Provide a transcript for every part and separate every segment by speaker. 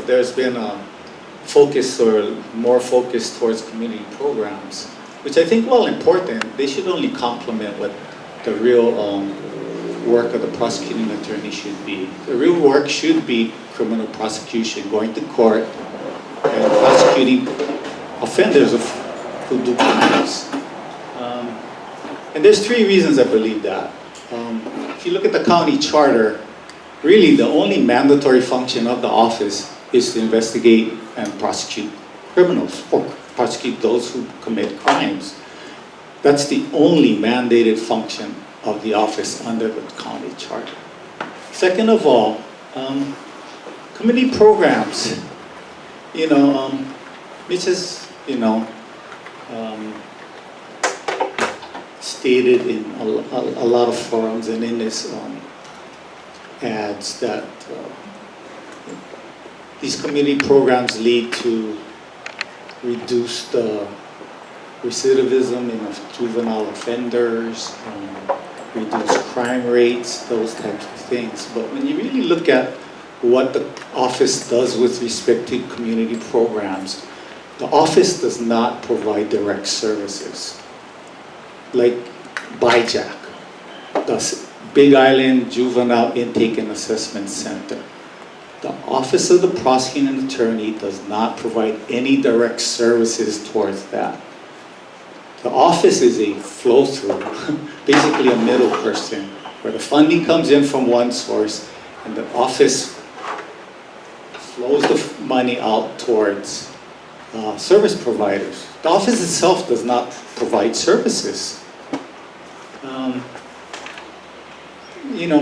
Speaker 1: there's been a focus or more focus towards community programs, which I think, while important, they should only complement what the real work of the prosecuting attorney should be. The real work should be criminal prosecution, going to court and prosecuting offenders who do crimes. And there's three reasons I believe that. If you look at the county charter, really the only mandatory function of the office is to investigate and prosecute criminals, or prosecute those who commit crimes. That's the only mandated function of the office under the county charter. Second of all, community programs. Which is, stated in a lot of forums and in this ads that these community programs lead to reduced recidivism in juvenile offenders, reduced crime rates, those types of things. But when you really look at what the office does with respect to community programs, the office does not provide direct services. Like BIJAC, the Big Island Juvenile Intake and Assessment Center. The Office of the Prosecuting Attorney does not provide any direct services towards that. The office is a flow-through, basically a middle person, where the funding comes in from one source and the office flows the money out towards service providers. The office itself does not provide services.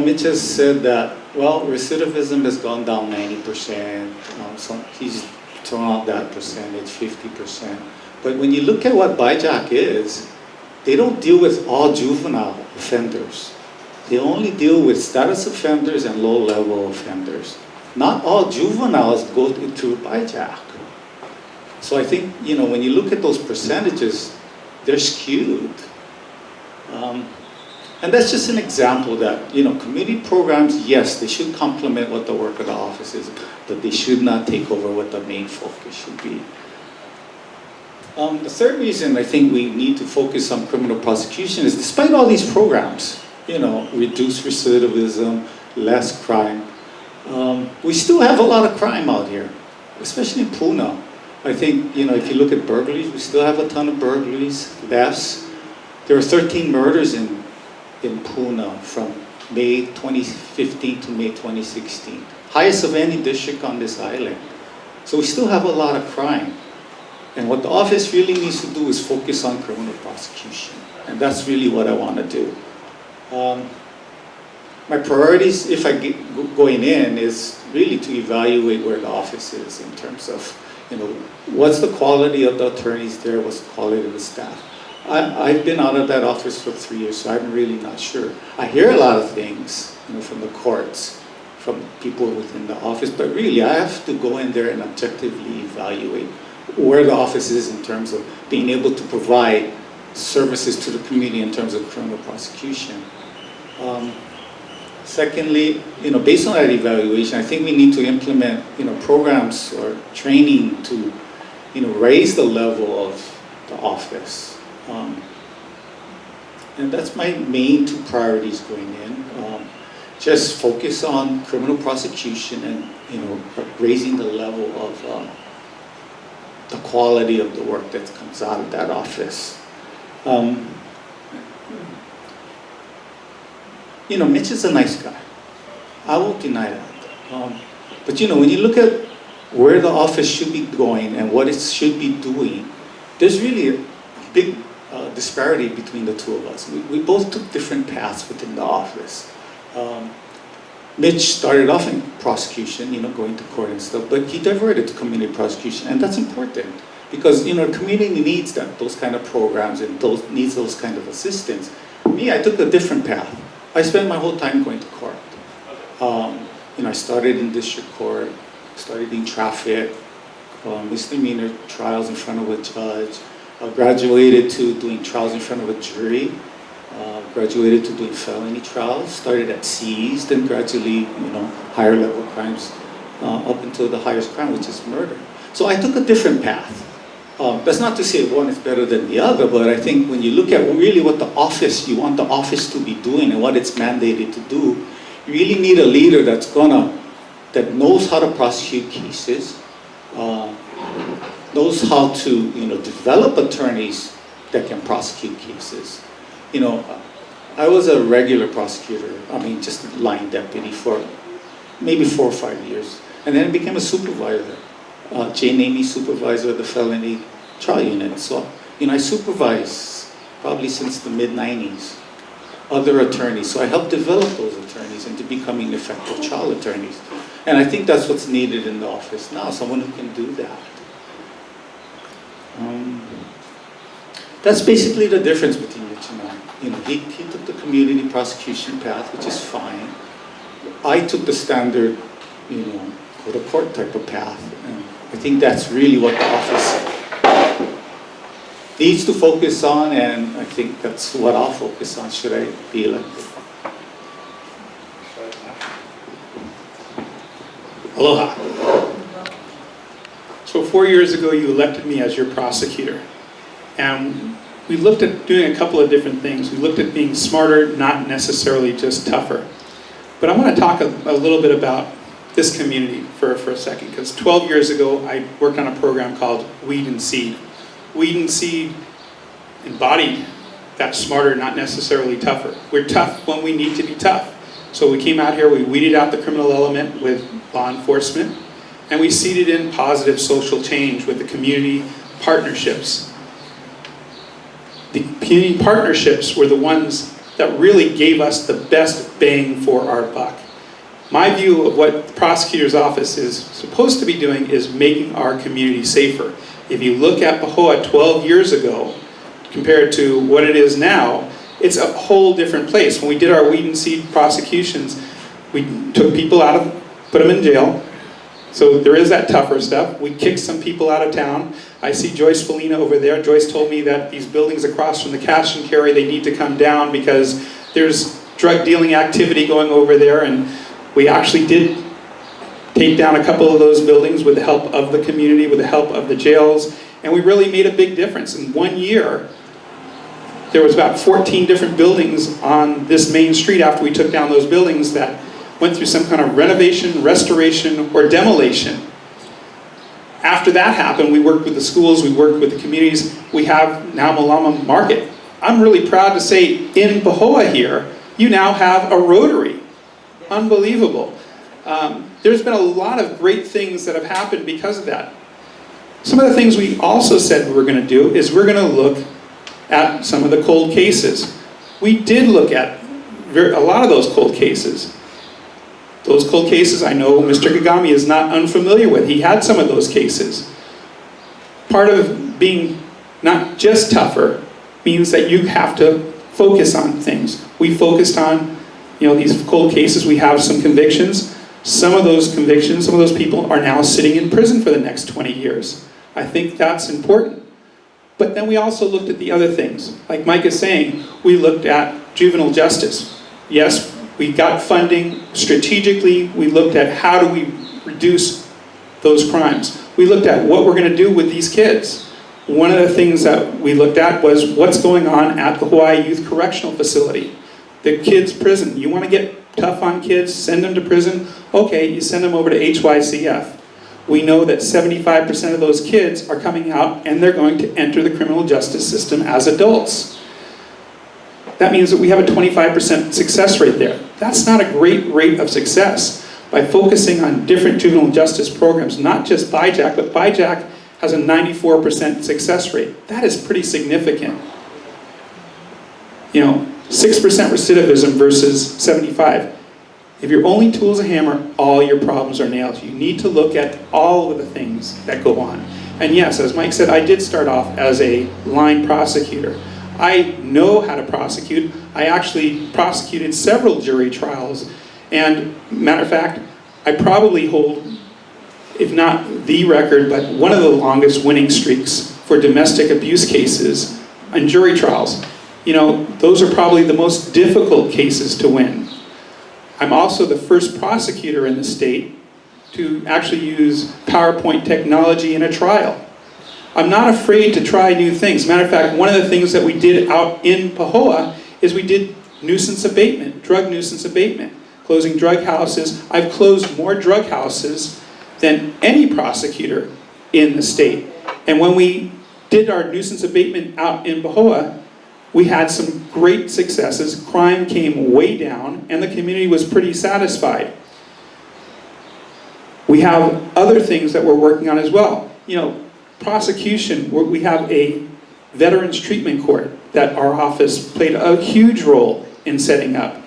Speaker 1: Mitch has said that, well, recidivism has gone down 90%. So he's thrown out that percentage, 50%. But when you look at what BIJAC is, they don't deal with all juvenile offenders. They only deal with status offenders and low-level offenders. Not all juveniles go through BIJAC. So I think, when you look at those percentages, they're skewed. And that's just an example that, community programs, yes, they should complement what the work of the office is, but they should not take over what the main focus should be. The third reason I think we need to focus on criminal prosecution is, despite all these programs, reduce recidivism, less crime, we still have a lot of crime out here, especially in Puna. I think, if you look at burglaries, we still have a ton of burglaries, thefts. There were 13 murders in Puna from May 2015 to May 2016. Highest of any district on this island. So we still have a lot of crime. And what the office really needs to do is focus on criminal prosecution. And that's really what I want to do. My priorities, if I get going in, is really to evaluate where the office is in terms of, what's the quality of the attorneys there, what's the quality of the staff. I've been out of that office for 3 years, so I'm really not sure. I hear a lot of things, from the courts, from people within the office, but really I have to go in there and objectively evaluate where the office is in terms of being able to provide services to the community in terms of criminal prosecution. Secondly, based on that evaluation, I think we need to implement, programs or training to, raise the level of the office. And that's my main two priorities going in. Just focus on criminal prosecution and, raising the level of the quality of the work that comes out of that office. Mitch is a nice guy. I won't deny that. But when you look at where the office should be going and what it should be doing, there's really a big disparity between the two of us. We both took different paths within the office. Mitch started off in prosecution, going to court and stuff, but he diverted to community prosecution, and that's important because, the community needs those kind of programs and needs those kind of assistance. Me, I took a different path. I spent my whole time going to court. I started in district court, started in traffic, misdemeanor trials in front of a judge, graduated to doing trials in front of a jury, graduated to doing felony trials, started at C's, then gradually, higher level crimes, up until the highest crime, which is murder. So I took a different path. That's not to say one is better than the other, but I think when you look at really what you want the office to be doing and what it's mandated to do, you really need a leader that knows how to prosecute cases, knows how to develop attorneys that can prosecute cases. I was a regular prosecutor, just a line deputy for maybe 4 or 5 years, and then I became a supervisor. Jane Amy supervisor of the felony trial unit. So, I supervised probably since the mid-90s other attorneys. So I helped develop those attorneys into becoming effective trial attorneys. And I think that's what's needed in the office now, someone who can do that. That's basically the difference between the two. He took the community prosecution path, which is fine. I took the standard, go to court type of path. And I think that's really what the office needs to focus on, and I think that's what I'll focus on should I be elected.
Speaker 2: Aloha. So 4 years ago, you elected me as your prosecutor. And we looked at doing a couple of different things. We looked at being smarter, not necessarily just tougher. But I want to talk a little bit about this community for a second, because 12 years ago, I worked on a program called Weed and Seed. Weed and Seed embodied that smarter, not necessarily tougher. We're tough when we need to be tough. So we came out here, we weeded out the criminal element with law enforcement, and we seeded in positive social change with the community partnerships. The community partnerships were the ones that really gave us the best bang for our buck. My view of what the prosecutor's office is supposed to be doing is making our community safer. If you look at Pahoa 12 years ago, compared to what it is now, it's a whole different place. When we did our weed and seed prosecutions, we took people out put them in jail. So there is that tougher stuff. We kicked some people out of town. I see Joyce Felina over there. Joyce told me that these buildings across from the cash and carry, they need to come down because there's drug dealing activity going over there, and we actually did take down a couple of those buildings with the help of the community, with the help of the jails, and we really made a big difference. In 1 year, there was about 14 different buildings on this main street after we took down those buildings that went through some kind of renovation, restoration, or demolition. After that happened, we worked with the schools, we worked with the communities. We have now Malama Market. I'm really proud to say in Pahoa here, you now have a Rotary. Unbelievable. There's been a lot of great things that have happened because of that. Some of the things we also said we were going to do is we're going to look at some of the cold cases. We did look at a lot of those cold cases. Those cold cases I know Mr. Kagami is not unfamiliar with. He had some of those cases. Part of being not just tougher means that you have to focus on things. We focused on these cold cases. We have some convictions. Some of those convictions, some of those people are now sitting in prison for the next 20 years. I think that's important. But then we also looked at the other things. Like Mike is saying, we looked at juvenile justice. Yes, we got funding strategically. We looked at how do we reduce those crimes. We looked at what we're going to do with these kids. One of the things that we looked at was what's going on at the Hawaii Youth Correctional Facility. The kids' prison. You want to get tough on kids, send them to prison? Okay, you send them over to HYCF. We know that 75% of those kids are coming out and they're going to enter the criminal justice system as adults. That means that we have a 25% success rate there. That's not a great rate of success. By focusing on different juvenile justice programs, not just BIJAC, but BIJAC has a 94% success rate. That is pretty significant. 6% recidivism versus 75. If your only tool is a hammer, all your problems are nails. You need to look at all of the things that go on. And yes, as Mike said, I did start off as a line prosecutor. I know how to prosecute. I actually prosecuted several jury trials. And matter of fact, I probably hold, if not the record, but one of the longest winning streaks for domestic abuse cases in jury trials. Those are probably the most difficult cases to win. I'm also the first prosecutor in the state to actually use PowerPoint technology in a trial. I'm not afraid to try new things. Matter of fact, one of the things that we did out in Pahoa is we did nuisance abatement, drug nuisance abatement, closing drug houses. I've closed more drug houses than any prosecutor in the state. And when we did our nuisance abatement out in Pahoa, we had some great successes. Crime came way down, and the community was pretty satisfied. We have other things that we're working on as well. You know, prosecution, we have a Veterans Treatment Court that our office played a huge role in setting up.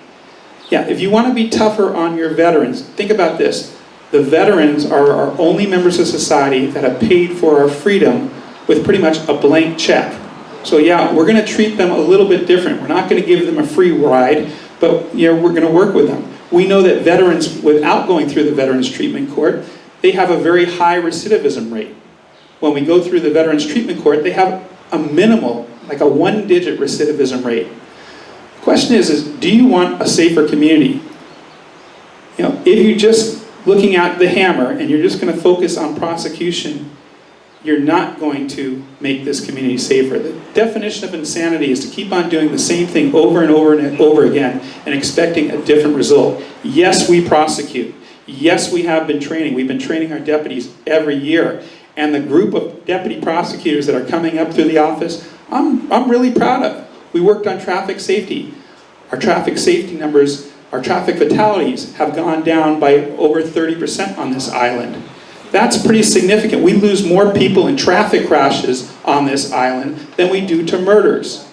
Speaker 2: Yeah, if you want to be tougher on your veterans, think about this. The veterans are our only members of society that have paid for our freedom with pretty much a blank check. So yeah, we're going to treat them a little bit different. We're not going to give them a free ride, but you know, we're going to work with them. We know that veterans, without going through the Veterans Treatment Court, they have a very high recidivism rate. When we go through the Veterans Treatment Court, they have a minimal, like a 1-digit recidivism rate. The question is do you want a safer community? You know, if you're just looking at the hammer and you're just going to focus on prosecution, you're not going to make this community safer. The definition of insanity is to keep on doing the same thing over and over and over again and expecting a different result. Yes, we prosecute. Yes, we have been training. We've been training our deputies every year. And the group of deputy prosecutors that are coming up through the office, I'm really proud of. We worked on traffic safety. Our traffic safety numbers, our traffic fatalities have gone down by over 30% on this island. That's pretty significant. We lose more people in traffic crashes on this island than we do to murders.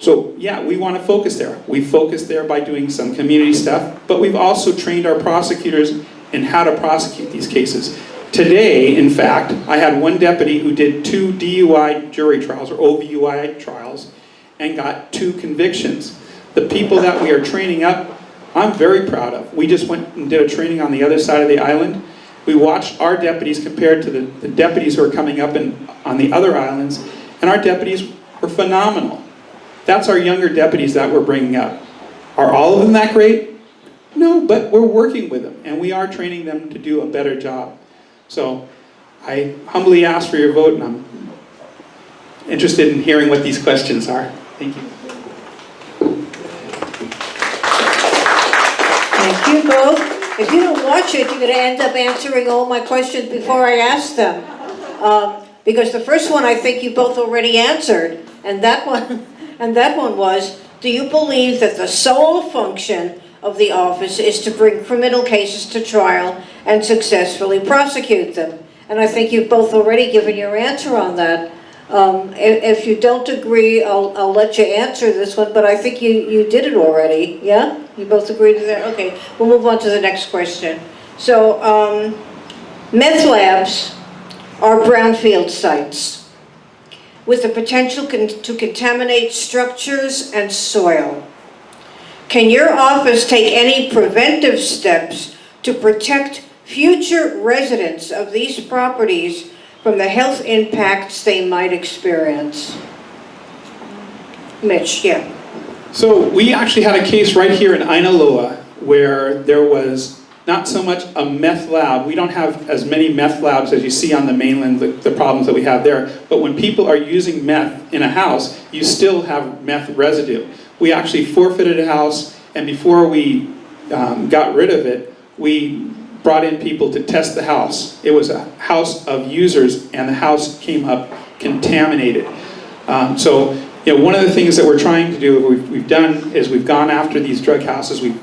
Speaker 2: So yeah, we want to focus there. We focus there by doing some community stuff, but we've also trained our prosecutors in how to prosecute these cases. Today, in fact, I had one deputy who did 2 DUI jury trials, or OVUI trials, and got 2 convictions. The people that we are training up, I'm very proud of. We just went and did a training on the other side of the island. We watched our deputies compared to the deputies who are coming up on the other islands, and our deputies were phenomenal. That's our younger deputies that we're bringing up. Are all of them that great? No, but we're working with them, and we are training them to do a better job. So I humbly ask for your vote, and I'm interested in hearing what these questions are. Thank you.
Speaker 3: Thank you both. If you don't watch it, you're going to end up answering all my questions before I ask them. Because the first one I think you both already answered, and that one was, do you believe that the sole function of the office is to bring criminal cases to trial and successfully prosecute them? And I think you've both already given your answer on that. If you don't agree, I'll let you answer this one, but I think you did it already, yeah? You both agreed to that? Okay, we'll move on to the next question. So, meth labs are brownfield sites with the potential to contaminate structures and soil. Can your office take any preventive steps to protect future residents of these properties from the health impacts they might experience? Mitch, yeah.
Speaker 2: So we actually had a case right here in Ainaloa where there was not so much a meth lab. We don't have as many meth labs as you see on the mainland, the problems that we have there. But when people are using meth in a house, you still have meth residue. We actually forfeited a house, and before we got rid of it, we brought in people to test the house. It was a house of users, and the house came up contaminated. So, you know, one of the things that we're trying to do, we've done, is we've gone after these drug houses. We've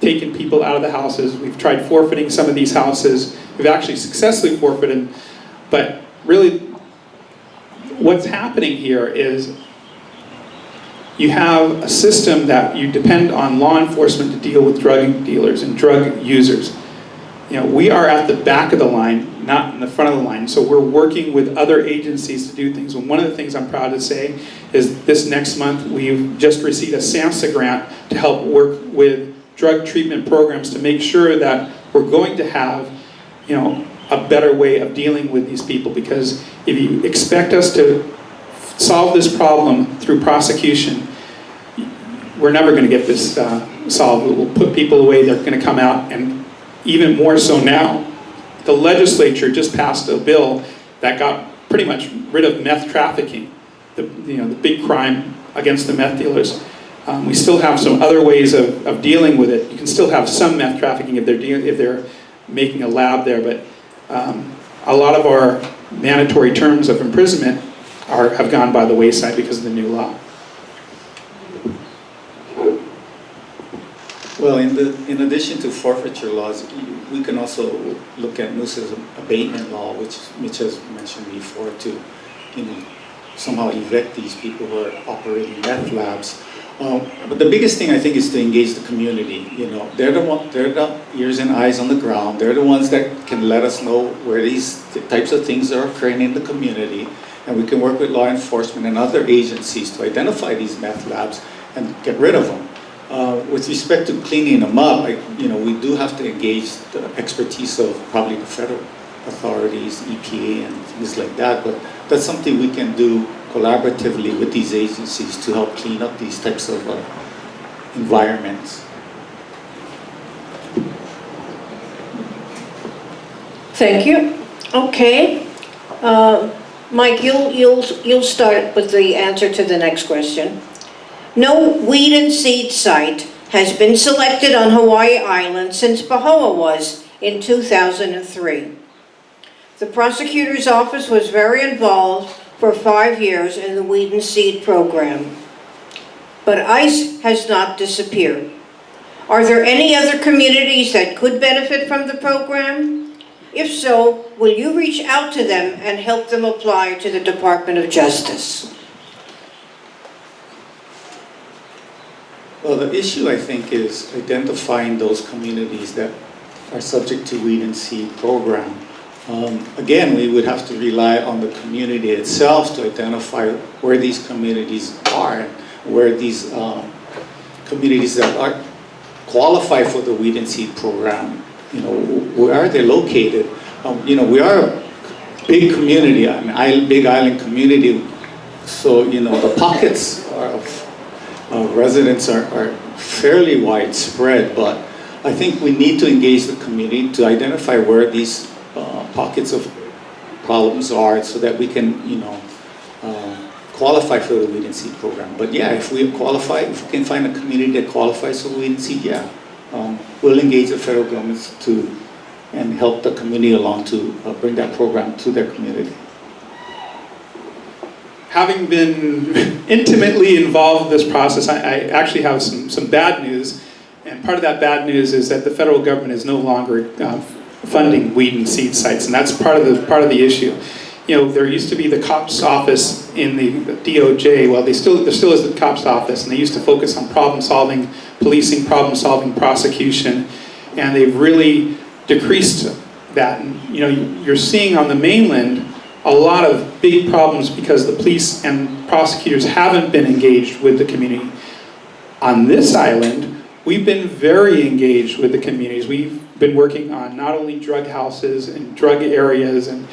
Speaker 2: taken people out of the houses. We've tried forfeiting some of these houses. We've actually successfully forfeited. But really, what's happening here is you have a system that you depend on law enforcement to deal with drug dealers and drug users. You know, we are at the back of the line, not in the front of the line. So we're working with other agencies to do things. And one of the things I'm proud to say is this next month we've just received a SAMHSA grant to help work with drug treatment programs to make sure that we're going to have, you know, a better way of dealing with these people. Because if you expect us to solve this problem through prosecution, we're never going to get this solved. We'll put people away, they're going to come out, and even more so now. The legislature just passed a bill that got pretty much rid of meth trafficking, the big crime against the meth dealers. We still have some other ways of dealing with it. You can still have some meth trafficking if they're making a lab there, but a lot of our mandatory terms of imprisonment have gone by the wayside because of the new law.
Speaker 1: Well, in addition to forfeiture laws, we can also look at nuisance abatement law, which Mitch has mentioned before, to somehow evict these people who are operating meth labs. But the biggest thing I think is to engage the community. They're the ears and eyes on the ground. They're the ones that can let us know where these types of things are occurring in the community, and we can work with law enforcement and other agencies to identify these meth labs and get rid of them. With respect to cleaning them up, we do have to engage the expertise of probably the federal authorities, EPA, and things like that. But that's something we can do collaboratively with these agencies to help clean up these types of environments.
Speaker 3: Thank you. Okay. Mike, you'll start with the answer to the next question. No weed and seed site has been selected on Hawaii Island since Pahoa was in 2003. The prosecutor's office was very involved for 5 years in the weed and seed program. But ICE has not disappeared. Are there any other communities that could benefit from the program? If so, will you reach out to them and help them apply to the Department of Justice?
Speaker 1: Well, the issue, I think, is identifying those communities that are subject to weed and seed program. Again, we would have to rely on the community itself to identify where these communities are, where these communities that are qualify for the weed and seed program, where are they located? We are a big community, big island community, so the pockets of residents are fairly widespread, but I think we need to engage the community to identify where these pockets of problems are so that we can, qualify for the weed and seed program. But yeah, if we can find a community that qualifies for weed and seed, we'll engage the federal government and help the community along to bring that program to their community.
Speaker 2: Having been intimately involved in this process, I actually have some bad news. And part of that bad news is that the federal government is no longer funding weed and seed sites, and that's part of the issue. There used to be the COPS office in the DOJ. Well, there still is the COPS office, and they used to focus on problem solving, policing, problem solving, prosecution, and they've really decreased that. And, you're seeing on the mainland a lot of big problems because the police and prosecutors haven't been engaged with the community. On this island, we've been very engaged with the communities. We've been working on not only drug houses and drug areas, and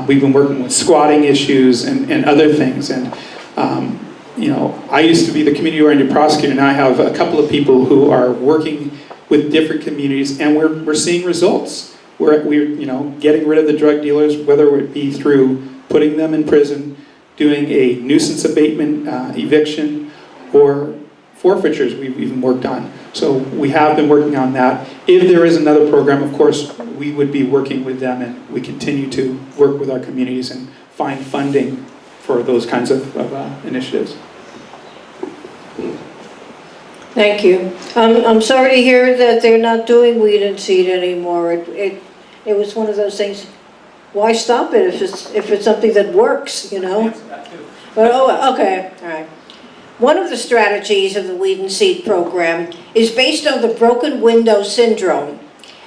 Speaker 2: we've been working with squatting issues and other things. And I used to be the community-oriented prosecutor, and now I have a couple of people who are working with different communities, and we're seeing results. We're getting rid of the drug dealers, whether it be through putting them in prison, doing a nuisance abatement eviction, or forfeitures we've even worked on. So we have been working on that. If there is another program, of course, we would be working with them, and we continue to work with our communities and find funding for those kinds of initiatives.
Speaker 3: Thank you. I'm sorry to hear that they're not doing weed and seed anymore. It was one of those things. Why stop it if it's something that works, But okay, all right. One of the strategies of the weed and seed program is based on the broken window syndrome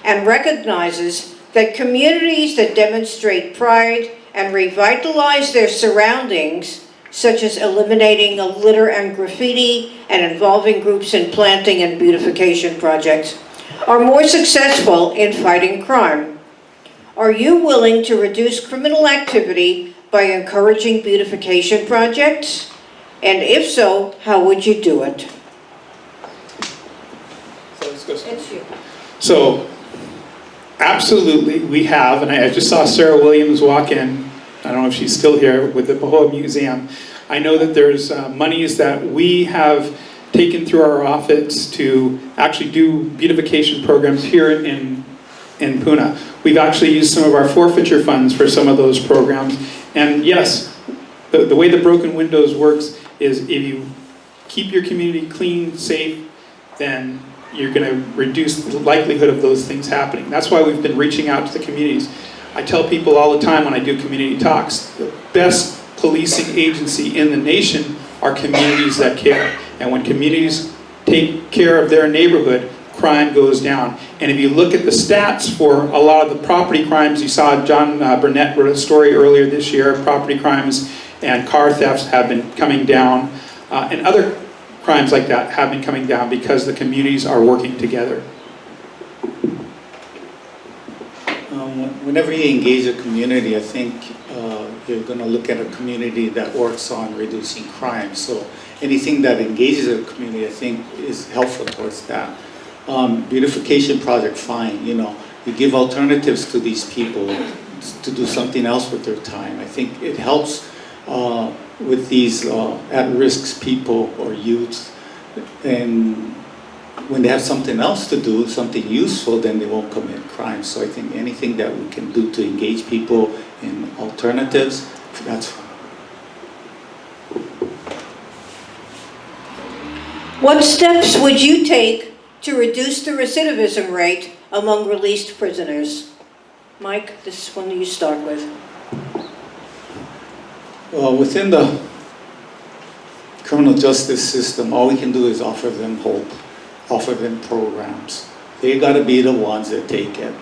Speaker 3: and recognizes that communities that demonstrate pride and revitalize their surroundings, such as eliminating litter and graffiti and involving groups in planting and beautification projects, are more successful in fighting crime. Are you willing to reduce criminal activity by encouraging beautification projects? And if so, how would you do it?
Speaker 2: So let's go.
Speaker 3: It's you.
Speaker 2: So Absolutely, we have, and I just saw Sarah Williams walk in. I don't know if she's still here with the Bahia Museum. I know that there's monies that we have taken through our office to actually do beautification programs here in Puna. We've actually used some of our forfeiture funds for some of those programs. And yes, the way the Broken Windows works is if you keep your community clean, safe, then you're going to reduce the likelihood of those things happening. That's why we've been reaching out to the communities. I tell people all the time when I do community talks, the best policing agency in the nation are communities that care. And when communities take care of their neighborhood, crime goes down. And if you look at the stats for a lot of the property crimes, you saw John Burnett wrote a story earlier this year, property crimes and car thefts have been coming down, and other crimes like that have been coming down because the communities are working together.
Speaker 1: Whenever you engage a community, I think you're going to look at a community that works on reducing crime. So anything that engages a community, I think, is helpful towards that. Beautification project, fine. You know, you give alternatives to these people to do something else with their time. I think it helps with these at-risk people or youth, and when they have something else to do, something useful, then they won't commit crime. So I think anything that we can do to engage people in alternatives, that's fine.
Speaker 3: What steps would you take to reduce the recidivism rate among released prisoners? Mike, this one you start with.
Speaker 1: Well, within the criminal justice system, all we can do is offer them hope, offer them programs. They got to be the ones that take it.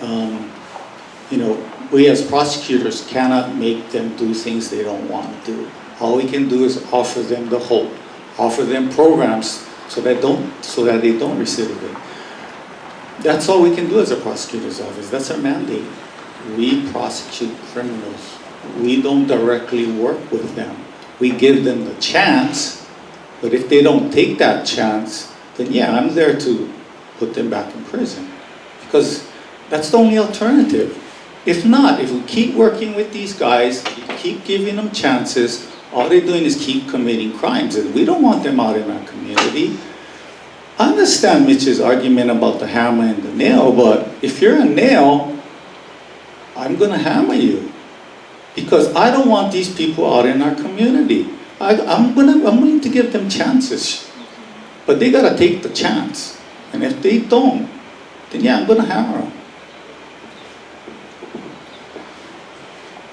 Speaker 1: You know, we as prosecutors cannot make them do things they don't want to do. All we can do is offer them the hope, offer them programs so that they don't recidivate. That's all we can do as a prosecutor's office. That's our mandate. We prosecute criminals. We don't directly work with them. We give them the chance, but if they don't take that chance, then yeah, I'm there to put them back in prison. Because that's the only alternative. If not, if we keep working with these guys, keep giving them chances, all they're doing is keep committing crimes, and we don't want them out in our community. I understand Mitch's argument about the hammer and the nail, but if you're a nail, I'm gonna hammer you. Because I don't want these people out in our community. I'm willing to give them chances, but they gotta take the chance. And if they don't, then yeah, I'm gonna hammer them.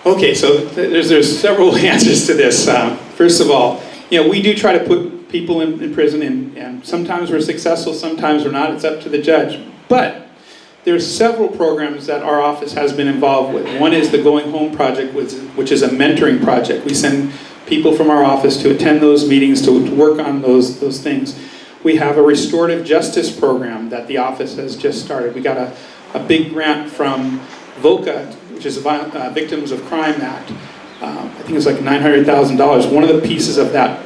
Speaker 2: Okay, so there's several answers to this. First of all, you know, we do try to put people in prison, and sometimes we're successful, sometimes we're not. It's up to the judge. But there's several programs that our office has been involved with. One is the Going Home Project, which is a mentoring project. We send people from our office to attend those meetings, to work on those things. We have a restorative justice program that the office has just started. We got a big grant from VOCA, which is the Victims of Crime Act. I think it's like $900,000. One of the pieces of that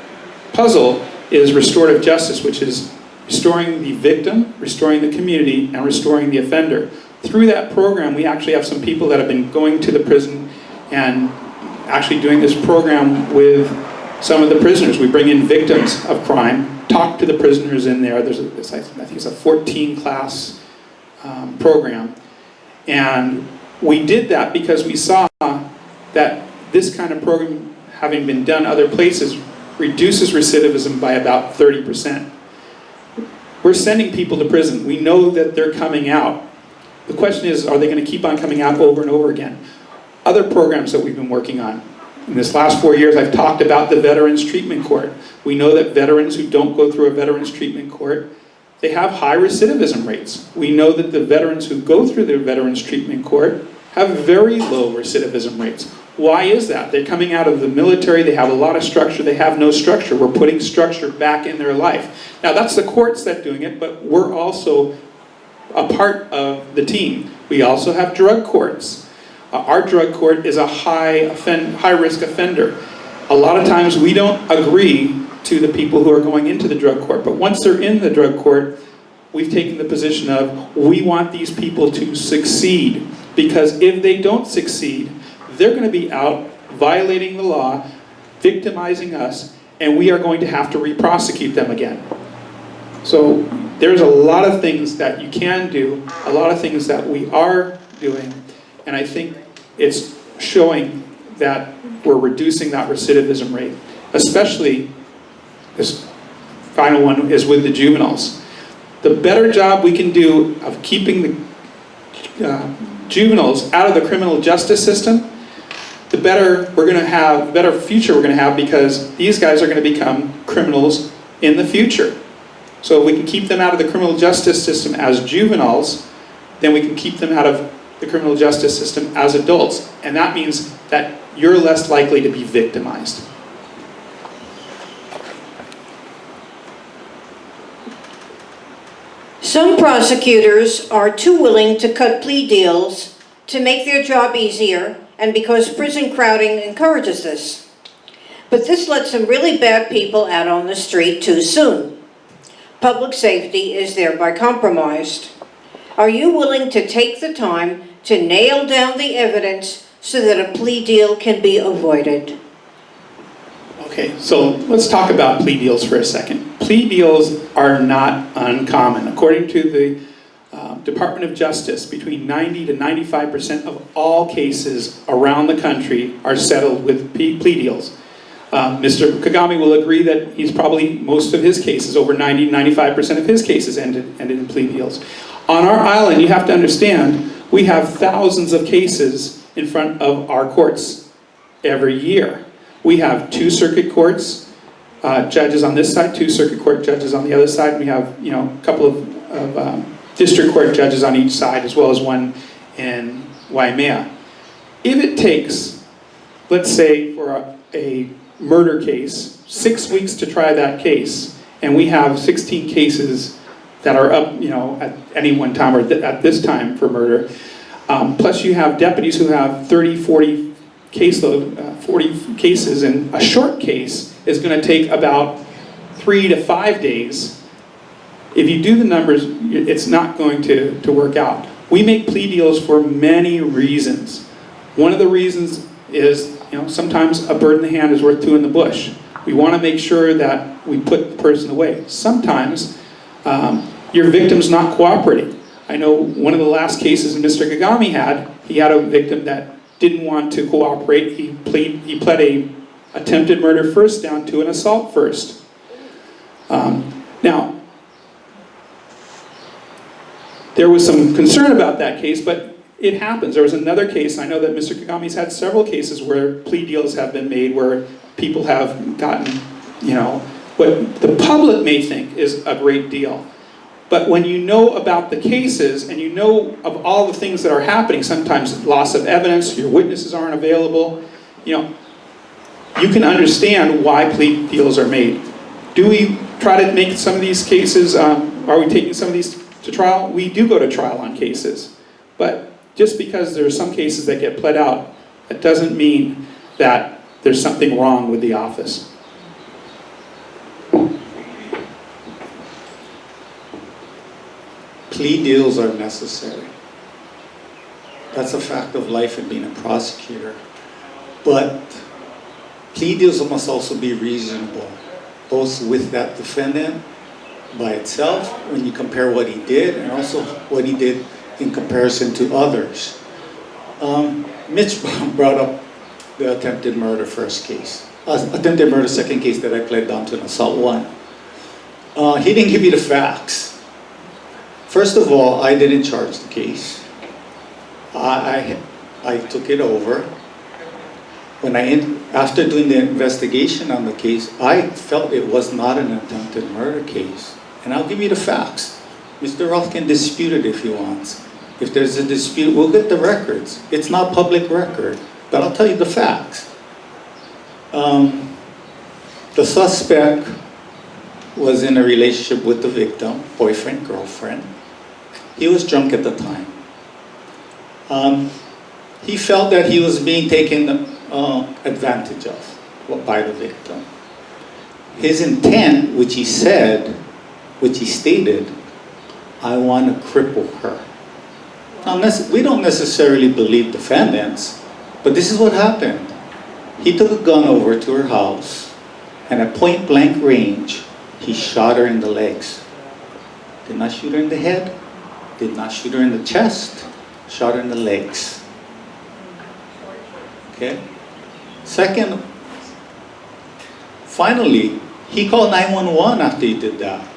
Speaker 2: puzzle is restorative justice, which is restoring the victim, restoring the community, and restoring the offender. Through that program, we actually have some people that have been going to the prison and actually doing this program with some of the prisoners. We bring in victims of crime, talk to the prisoners in there. I think it's a 14-class program. And we did that because we saw that this kind of program, having been done other places, reduces recidivism by about 30%. We're sending people to prison. We know that they're coming out. The question is, are they going to keep on coming out over and over again? Other programs that we've been working on. In this last 4 years, I've talked about the Veterans Treatment Court. We know that veterans who don't go through a Veterans Treatment Court, they have high recidivism rates. We know that the veterans who go through the Veterans Treatment Court have very low recidivism rates. Why is that? They're coming out of the military, they have a lot of structure, they have no structure. We're putting structure back in their life. Now that's the courts that are doing it, but we're also a part of the team. We also have drug courts. Our drug court is a high-risk offender. A lot of times we don't agree to the people who are going into the drug court, but once they're in the drug court, we've taken the position of, we want these people to succeed, because if they don't succeed, they're going to be out violating the law, victimizing us, and we are going to have to re-prosecute them again. So there's a lot of things that you can do, a lot of things that we are doing, and I think it's showing that we're reducing that recidivism rate. Especially, this final one is with the juveniles. The better job we can do of keeping the juveniles out of the criminal justice system, the better we're going to have, better future we're going to have, because these guys are going to become criminals in the future. So if we can keep them out of the criminal justice system as juveniles, then we can keep them out of the criminal justice system as adults. And that means that you're less likely to be victimized.
Speaker 3: Some prosecutors are too willing to cut plea deals to make their job easier, and because prison crowding encourages this. But this lets some really bad people out on the street too soon. Public safety is thereby compromised. Are you willing to take the time to nail down the evidence so that a plea deal can be avoided?
Speaker 2: Okay, so let's talk about plea deals for a second. Plea deals are not uncommon. According to the Department of Justice, between 90 to 95% of all cases around the country are settled with plea deals. Mr. Kagami will agree that he's probably, most of his cases, over 90, 95% of his cases ended in plea deals. On our island, you have to understand, we have thousands of cases in front of our courts every year. We have 2 circuit courts, judges on this side, 2 circuit court judges on the other side. We have, a couple of district court judges on each side, as well as one in Waimea. If it takes, let's say, for a murder case, 6 weeks to try that case, and we have 16 cases that are up, at any one time, or at this time for murder, plus you have deputies who have 30, 40 caseload, 40 cases, and a short case is going to take about 3 to 5 days. If you do the numbers, it's not going to work out. We make plea deals for many reasons. One of the reasons is, sometimes a bird in the hand is worth 2 in the bush. We want to make sure that we put the person away. Sometimes your victim's not cooperating. I know one of the last cases Mr. Kagami had, he had a victim that didn't want to cooperate. He pled a attempted murder first down to an assault first. Now, there was some concern about that case, but it happens. There was another case, I know that Mr. Kagami's had several cases where plea deals have been made where people have gotten, what the public may think is a great deal. But when you know about the cases and you know of all the things that are happening, sometimes loss of evidence, your witnesses aren't available, you can understand why plea deals are made. Do we try to make some of these cases, are we taking some of these to trial? We do go to trial on cases. But just because there are some cases that get pled out, that doesn't mean that there's something wrong with the office.
Speaker 1: Plea deals are necessary. That's a fact of life in being a prosecutor. But plea deals must also be reasonable, both with that defendant by itself, when you compare what he did, and also what he did in comparison to others. Mitch brought up the attempted murder first case. Attempted murder second case that I pled down to an assault 1. He didn't give you the facts. First of all, I didn't charge the case. I took it over. After doing the investigation on the case, I felt it was not an attempted murder case. And I'll give you the facts. Mr. Roth can dispute it if he wants. If there's a dispute, we'll get the records. It's not public record, but I'll tell you the facts. The suspect was in a relationship with the victim, boyfriend, girlfriend. He was drunk at the time. He felt that he was being taken advantage of by the victim. His intent, which he stated, I want to cripple her. Now, we don't necessarily believe defendants, but this is what happened. He took a gun over to her house, and at point blank range, he shot her in the legs. Did not shoot her in the head, did not shoot her in the chest, shot her in the legs. Okay? Second, finally, he called 911 after he did that.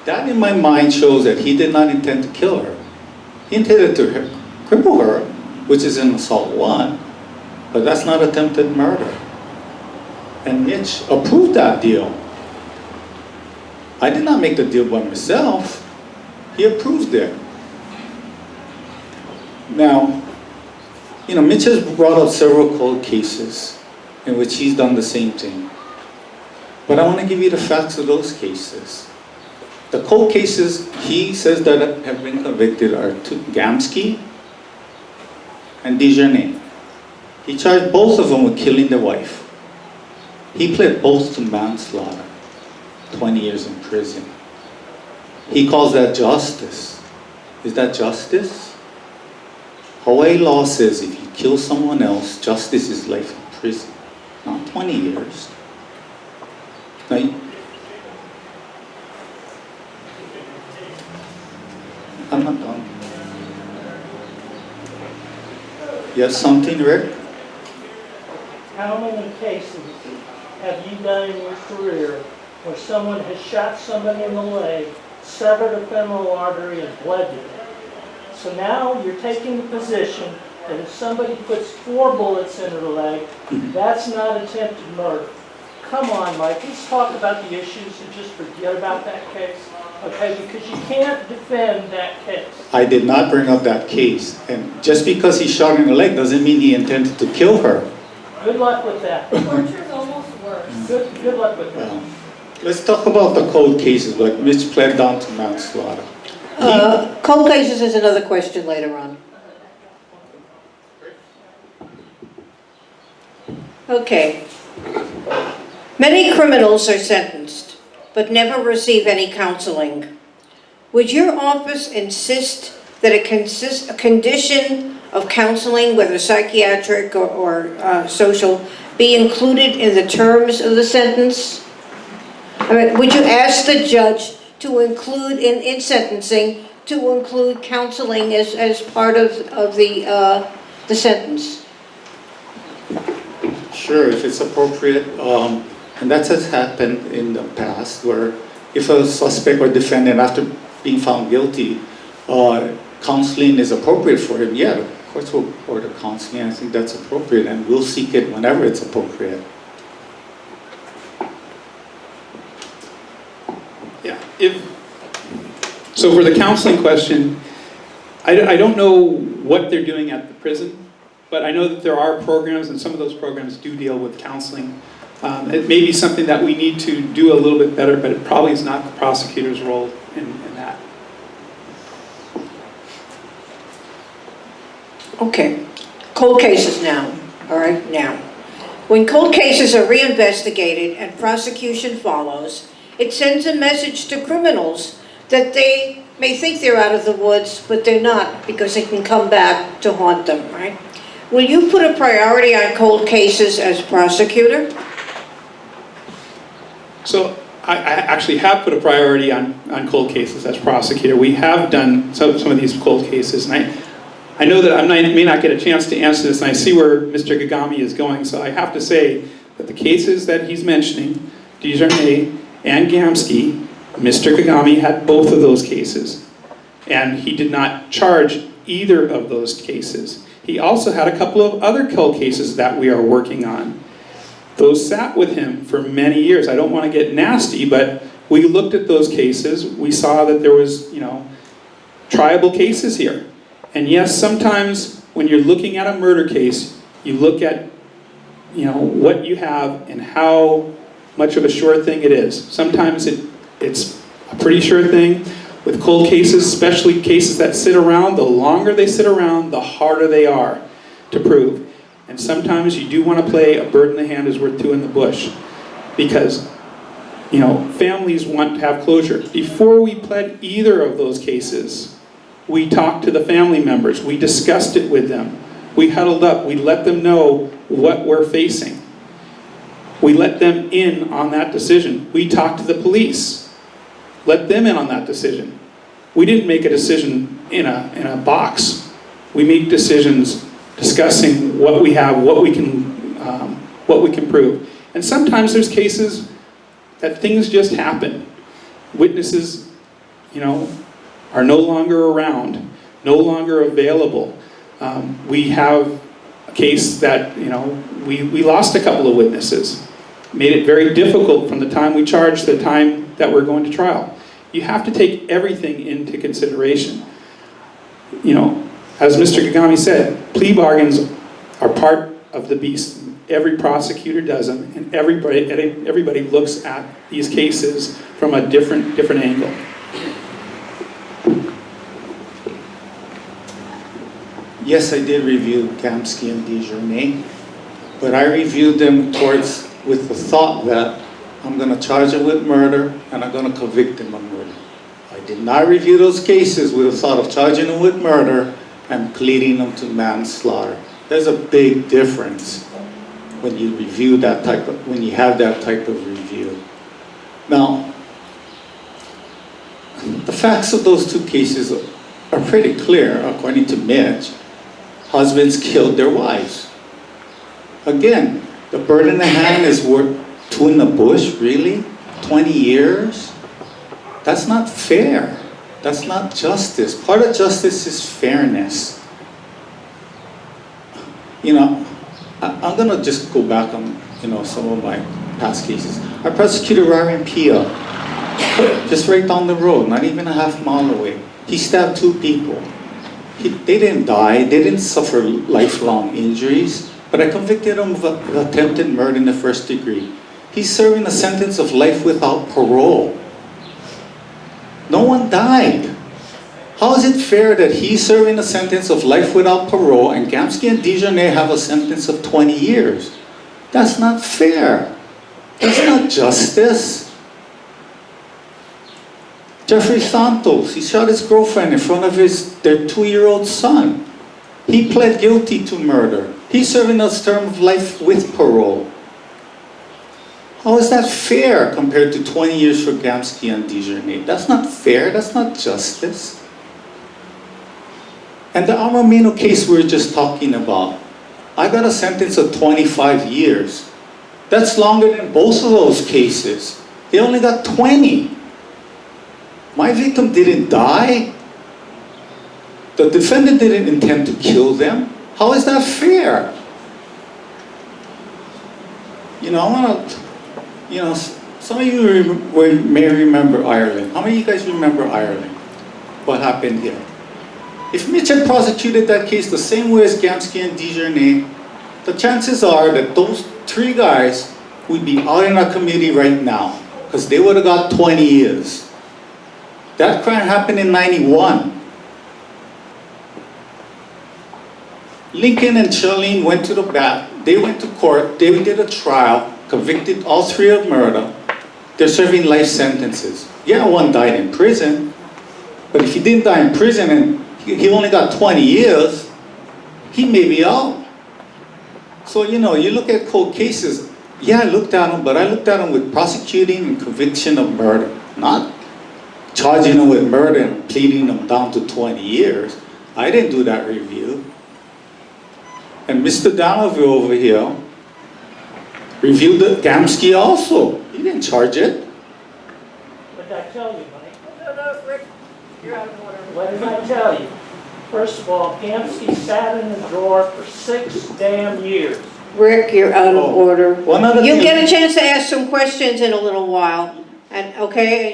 Speaker 1: That in my mind shows that he did not intend to kill her. He intended to cripple her, which is an assault 1, but that's not attempted murder. And Mitch approved that deal. I did not make the deal by myself. He approved it. Now, Mitch has brought up several cold cases in which he's done the same thing. But I want to give you the facts of those cases. The cold cases he says that have been convicted are Gamsky and Desjardins. He charged both of them with killing the wife. He pled both to manslaughter, 20 years in prison. He calls that justice. Is that justice? Hawaii law says if you kill someone else, justice is life in prison, not 20 years. Now, I'm not done. You have something, Rick?
Speaker 4: How many cases have you done in your career where someone has shot somebody in the leg, severed a femoral artery, and bled to death? So now you're taking the position that if somebody puts 4 bullets in her leg, that's not attempted murder. Come on, Mike, let's talk about the issues and just forget about that case. Okay, because you can't defend that case.
Speaker 1: I did not bring up that case. And just because he shot her in the leg doesn't mean he intended to kill her.
Speaker 4: Good luck with that.
Speaker 5: Torture's almost worse.
Speaker 4: Good luck with that.
Speaker 1: Let's talk about the cold cases, like Mitch pled down to manslaughter.
Speaker 3: Cold cases is another question later on. Okay. Many criminals are sentenced, but never receive any counseling. Would your office insist that a condition of counseling, whether psychiatric or social, be included in the terms of the sentence? I mean, would you ask the judge to include in sentencing, to include counseling as part of the sentence?
Speaker 1: Sure, if it's appropriate. And that has happened in the past, where if a suspect or defendant, after being found guilty, counseling is appropriate for him, yeah, of course we'll order counseling. I think that's appropriate, and we'll seek it whenever it's appropriate.
Speaker 2: Yeah. So for the counseling question, I don't know what they're doing at the prison, but I know that there are programs, and some of those programs do deal with counseling. It may be something that we need to do a little bit better, but it probably is not the prosecutor's role in that.
Speaker 3: Okay, cold cases now, all right, now. When cold cases are reinvestigated and prosecution follows, it sends a message to criminals that they may think they're out of the woods, but they're not, because it can come back to haunt them, right? Will you put a priority on cold cases as prosecutor?
Speaker 2: So I actually have put a priority on cold cases as prosecutor. We have done some of these cold cases, and I know that I may not get a chance to answer this, and I see where Mr. Kagami is going, so I have to say that the cases that he's mentioning, Desjardins and Gamsky, Mr. Kagami had both of those cases, and he did not charge either of those cases. He also had a couple of other cold cases that we are working on. Those sat with him for many years. I don't want to get nasty, but we looked at those cases. We saw that there was, triable cases here. And yes, sometimes when you're looking at a murder case, you look at, what you have and how much of a sure thing it is. Sometimes it's a pretty sure thing. With cold cases, especially cases that sit around, the longer they sit around, the harder they are to prove. And sometimes you do want to play a bird in the hand is worth 2 in the bush. Because Families want to have closure. Before we pled either of those cases, we talked to the family members. We discussed it with them. We huddled up. We let them know what we're facing. We let them in on that decision. We talked to the police. Let them in on that decision. We didn't make a decision in a box. We make decisions discussing what we have, what we can prove. And sometimes there's cases that things just happen. Witnesses, are no longer around, no longer available. We have a case that, we lost a couple of witnesses. Made it very difficult from the time we charged to the time that we're going to trial. You have to take everything into consideration. As Mr. Kagami said, plea bargains are part of the beast. Every prosecutor does them, and everybody looks at these cases from a different angle.
Speaker 1: Yes, I did review Gamsky and DeJournay, but I reviewed them with the thought that I'm going to charge him with murder and I'm going to convict him of murder. I did not review those cases with the thought of charging him with murder and pleading him to manslaughter. There's a big difference when you review when you have that type of review. Now, the facts of those two cases are pretty clear, according to Mitch. Husbands killed their wives. Again, the bird in the hand is worth two in the bush, really? 20 years? That's not fair. That's not justice. Part of justice is fairness. I'm going to just go back on, some of my past cases. I prosecuted Ryan Pia, just right down the road, not even a half mile away. He stabbed two people. They didn't die, they didn't suffer lifelong injuries, but I convicted him of attempted murder in the first degree. He's serving a sentence of life without parole. No one died. How is it fair that he's serving a sentence of life without parole and Gamsky and DeJournay have a sentence of 20 years? That's not fair. That's not justice. Jeffrey Santos, he shot his girlfriend in front of their 2-year-old son. He pled guilty to murder. He's serving a term of life with parole. How is that fair compared to 20 years for Gamsky and DeJournay? That's not fair, that's not justice. And the Amamino case we were just talking about, I got a sentence of 25 years. That's longer than both of those cases. They only got 20. My victim didn't die. The defendant didn't intend to kill them. How is that fair? Some of you may remember Ireland. How many of you guys remember Ireland? What happened here? If Mitch had prosecuted that case the same way as Gamsky and DeJournay, the chances are that those 3 guys would be out in our community right now, because they would have got 20 years. That crime happened in 91. Lincoln and Charlene went to the bat. They went to court. They did a trial, convicted all 3 of murder. They're serving life sentences. Yeah, one died in prison, but if he didn't die in prison and he only got 20 years, he may be out. So, you look at cold cases. Yeah, I looked at them, but I looked at them with prosecuting and conviction of murder, not charging them with murder and pleading them down to 20 years. I didn't do that review. And Mr. Donovan over here reviewed the Gamsky also. He didn't charge it.
Speaker 4: What did I tell you, Mike?
Speaker 3: No, Rick, you're out of order.
Speaker 4: What did I tell you? First of all, Gamsky sat in the drawer for 6 damn years.
Speaker 3: Rick, you're out of order.
Speaker 1: One other
Speaker 3: You'll
Speaker 1: thing-
Speaker 3: get a chance to ask some questions in a little while, and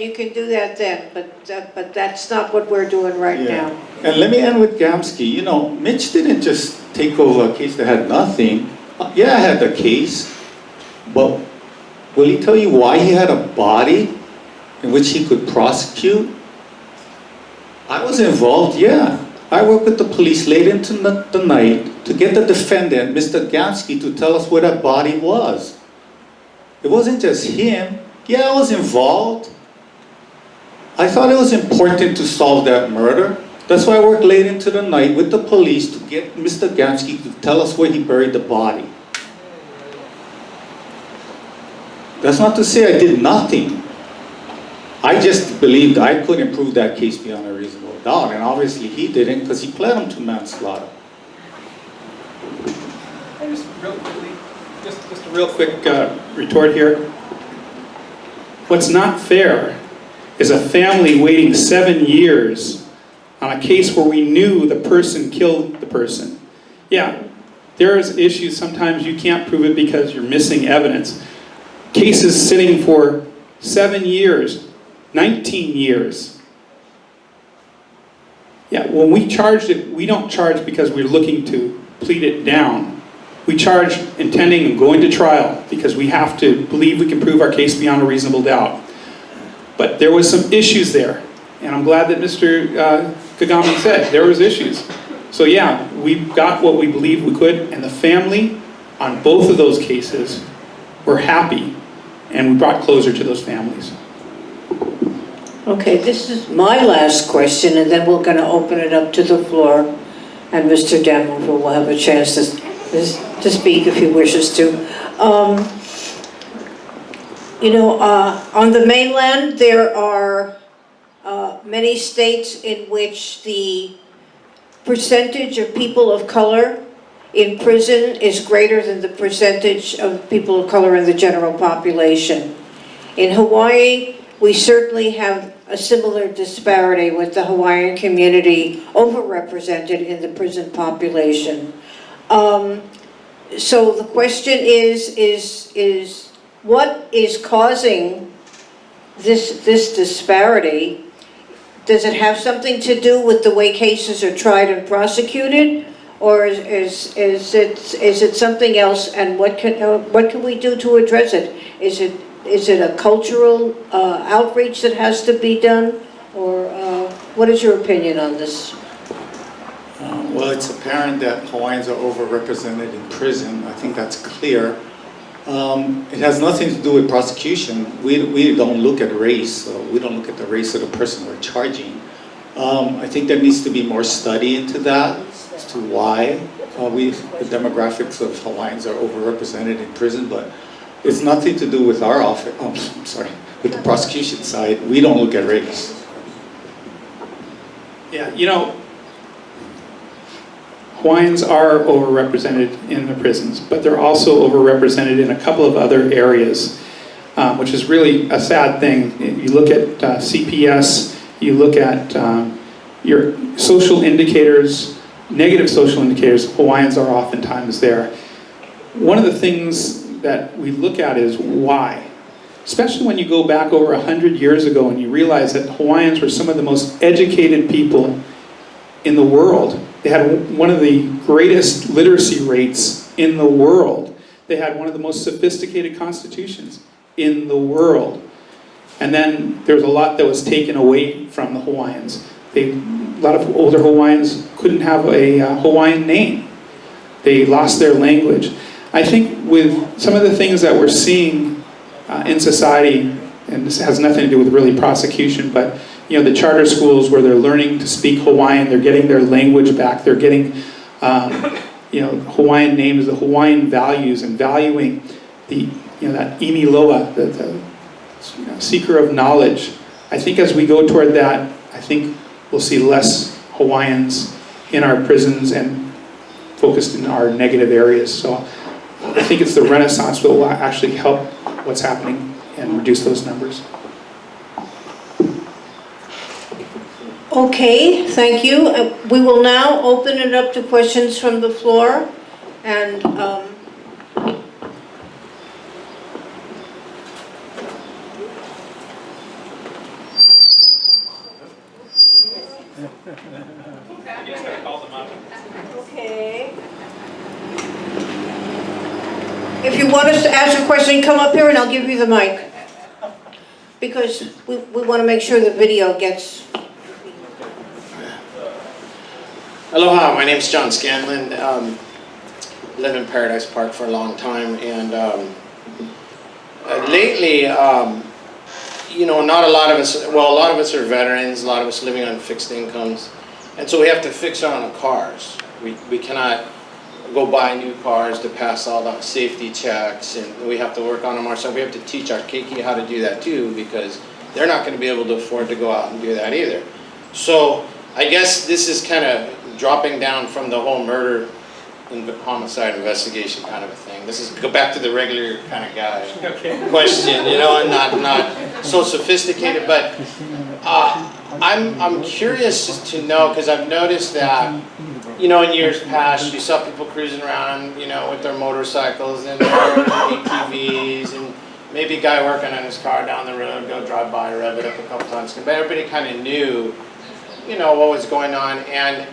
Speaker 3: you can do that then, but that's not what we're doing right now.
Speaker 1: And let me end with Gamsky. Mitch didn't just take over a case that had nothing. Yeah, I had the case, but will he tell you why he had a body in which he could prosecute? I was involved, yeah. I worked with the police late into the night to get the defendant, Mr. Gamsky, to tell us where that body was. It wasn't just him. Yeah, I was involved. I thought it was important to solve that murder. That's why I worked late into the night with the police to get Mr. Gansky to tell us where he buried the body. That's not to say I did nothing. I just believed I couldn't prove that case beyond a reasonable doubt, and obviously he didn't because he pled him to manslaughter.
Speaker 2: And just real quickly, just a real quick retort here. What's not fair is a family waiting 7 years on a case where we knew the person killed the person. Yeah, there's issues, sometimes you can't prove it because you're missing evidence. Cases sitting for 7 years, 19 years. Yeah, when we charged it, we don't charge because we're looking to plead it down. We charge intending and going to trial because we have to believe we can prove our case beyond a reasonable doubt. But there was some issues there, and I'm glad that Mr. Kagami said there was issues. So yeah, we got what we believed we could, and the family on both of those cases were happy, and we brought closure to those families.
Speaker 3: Okay, this is my last question, and then we're going to open it up to the floor, and Mr. Damover will have a chance to speak if he wishes to. On the mainland, there are many states in which the percentage of people of color in prison is greater than the percentage of people of color in the general population. In Hawaii, we certainly have a similar disparity with the Hawaiian community overrepresented in the prison population. So the question is what is causing this disparity? Does it have something to do with the way cases are tried and prosecuted? Or is it something else, and what can we do to address it? Is it a cultural outreach that has to be done, or what is your opinion on this?
Speaker 1: Well, it's apparent that Hawaiians are overrepresented in prison. I think that's clear. It has nothing to do with prosecution. We don't look at race. We don't look at the race of the person we're charging. I think there needs to be more study into that as to why the demographics of Hawaiians are overrepresented in prison, but it's nothing to do with our office. I'm sorry, with the prosecution side. We don't look at race.
Speaker 2: Yeah, Hawaiians are overrepresented in the prisons, but they're also overrepresented in a couple of other areas, which is really a sad thing. You look at CPS, you look at your social indicators, negative social indicators, Hawaiians are oftentimes there. One of the things that we look at is why. Especially when you go back over 100 years ago and you realize that Hawaiians were some of the most educated people in the world. They had one of the greatest literacy rates in the world. They had one of the most sophisticated constitutions in the world. And then there was a lot that was taken away from the Hawaiians. A lot of older Hawaiians couldn't have a Hawaiian name. They lost their language. I think with some of the things that we're seeing in society, and this has nothing to do with really prosecution, but the charter schools where they're learning to speak Hawaiian, they're getting their language back, they're getting Hawaiian names, the Hawaiian values, and valuing the that imi loa, the seeker of knowledge. I think as we go toward that, I think we'll see less Hawaiians in our prisons and focused in our negative areas. So I think it's the Renaissance that will actually help what's happening and reduce those numbers.
Speaker 3: Okay, thank you. We will now open it up to questions from the floor. And okay. If you want us to ask a question, come up here and I'll give you the mic. Because we want to make sure the video gets...
Speaker 6: Aloha, my name is John Scanlon. Lived in Paradise Park for a long time, and lately you know, not a lot of us, well, a lot of us are veterans, a lot of us living on fixed incomes, and so we have to fix our own cars. We cannot go buy new cars to pass all the safety checks, and we have to work on them ourselves. We have to teach our keiki how to do that too, because they're not going to be able to afford to go out and do that either. So I guess this is kind of dropping down from the whole murder and homicide investigation kind of a thing. This is go back to the regular kind of guy question, you know, and not so sophisticated. But I'm curious just to know, because I've noticed that, you know, in years past, you saw people cruising around, you know, with their motorcycles and their ATVs, and maybe a guy working on his car down the road, go drive by, rev it up a couple times. But everybody kind of knew, you know, what was going on. And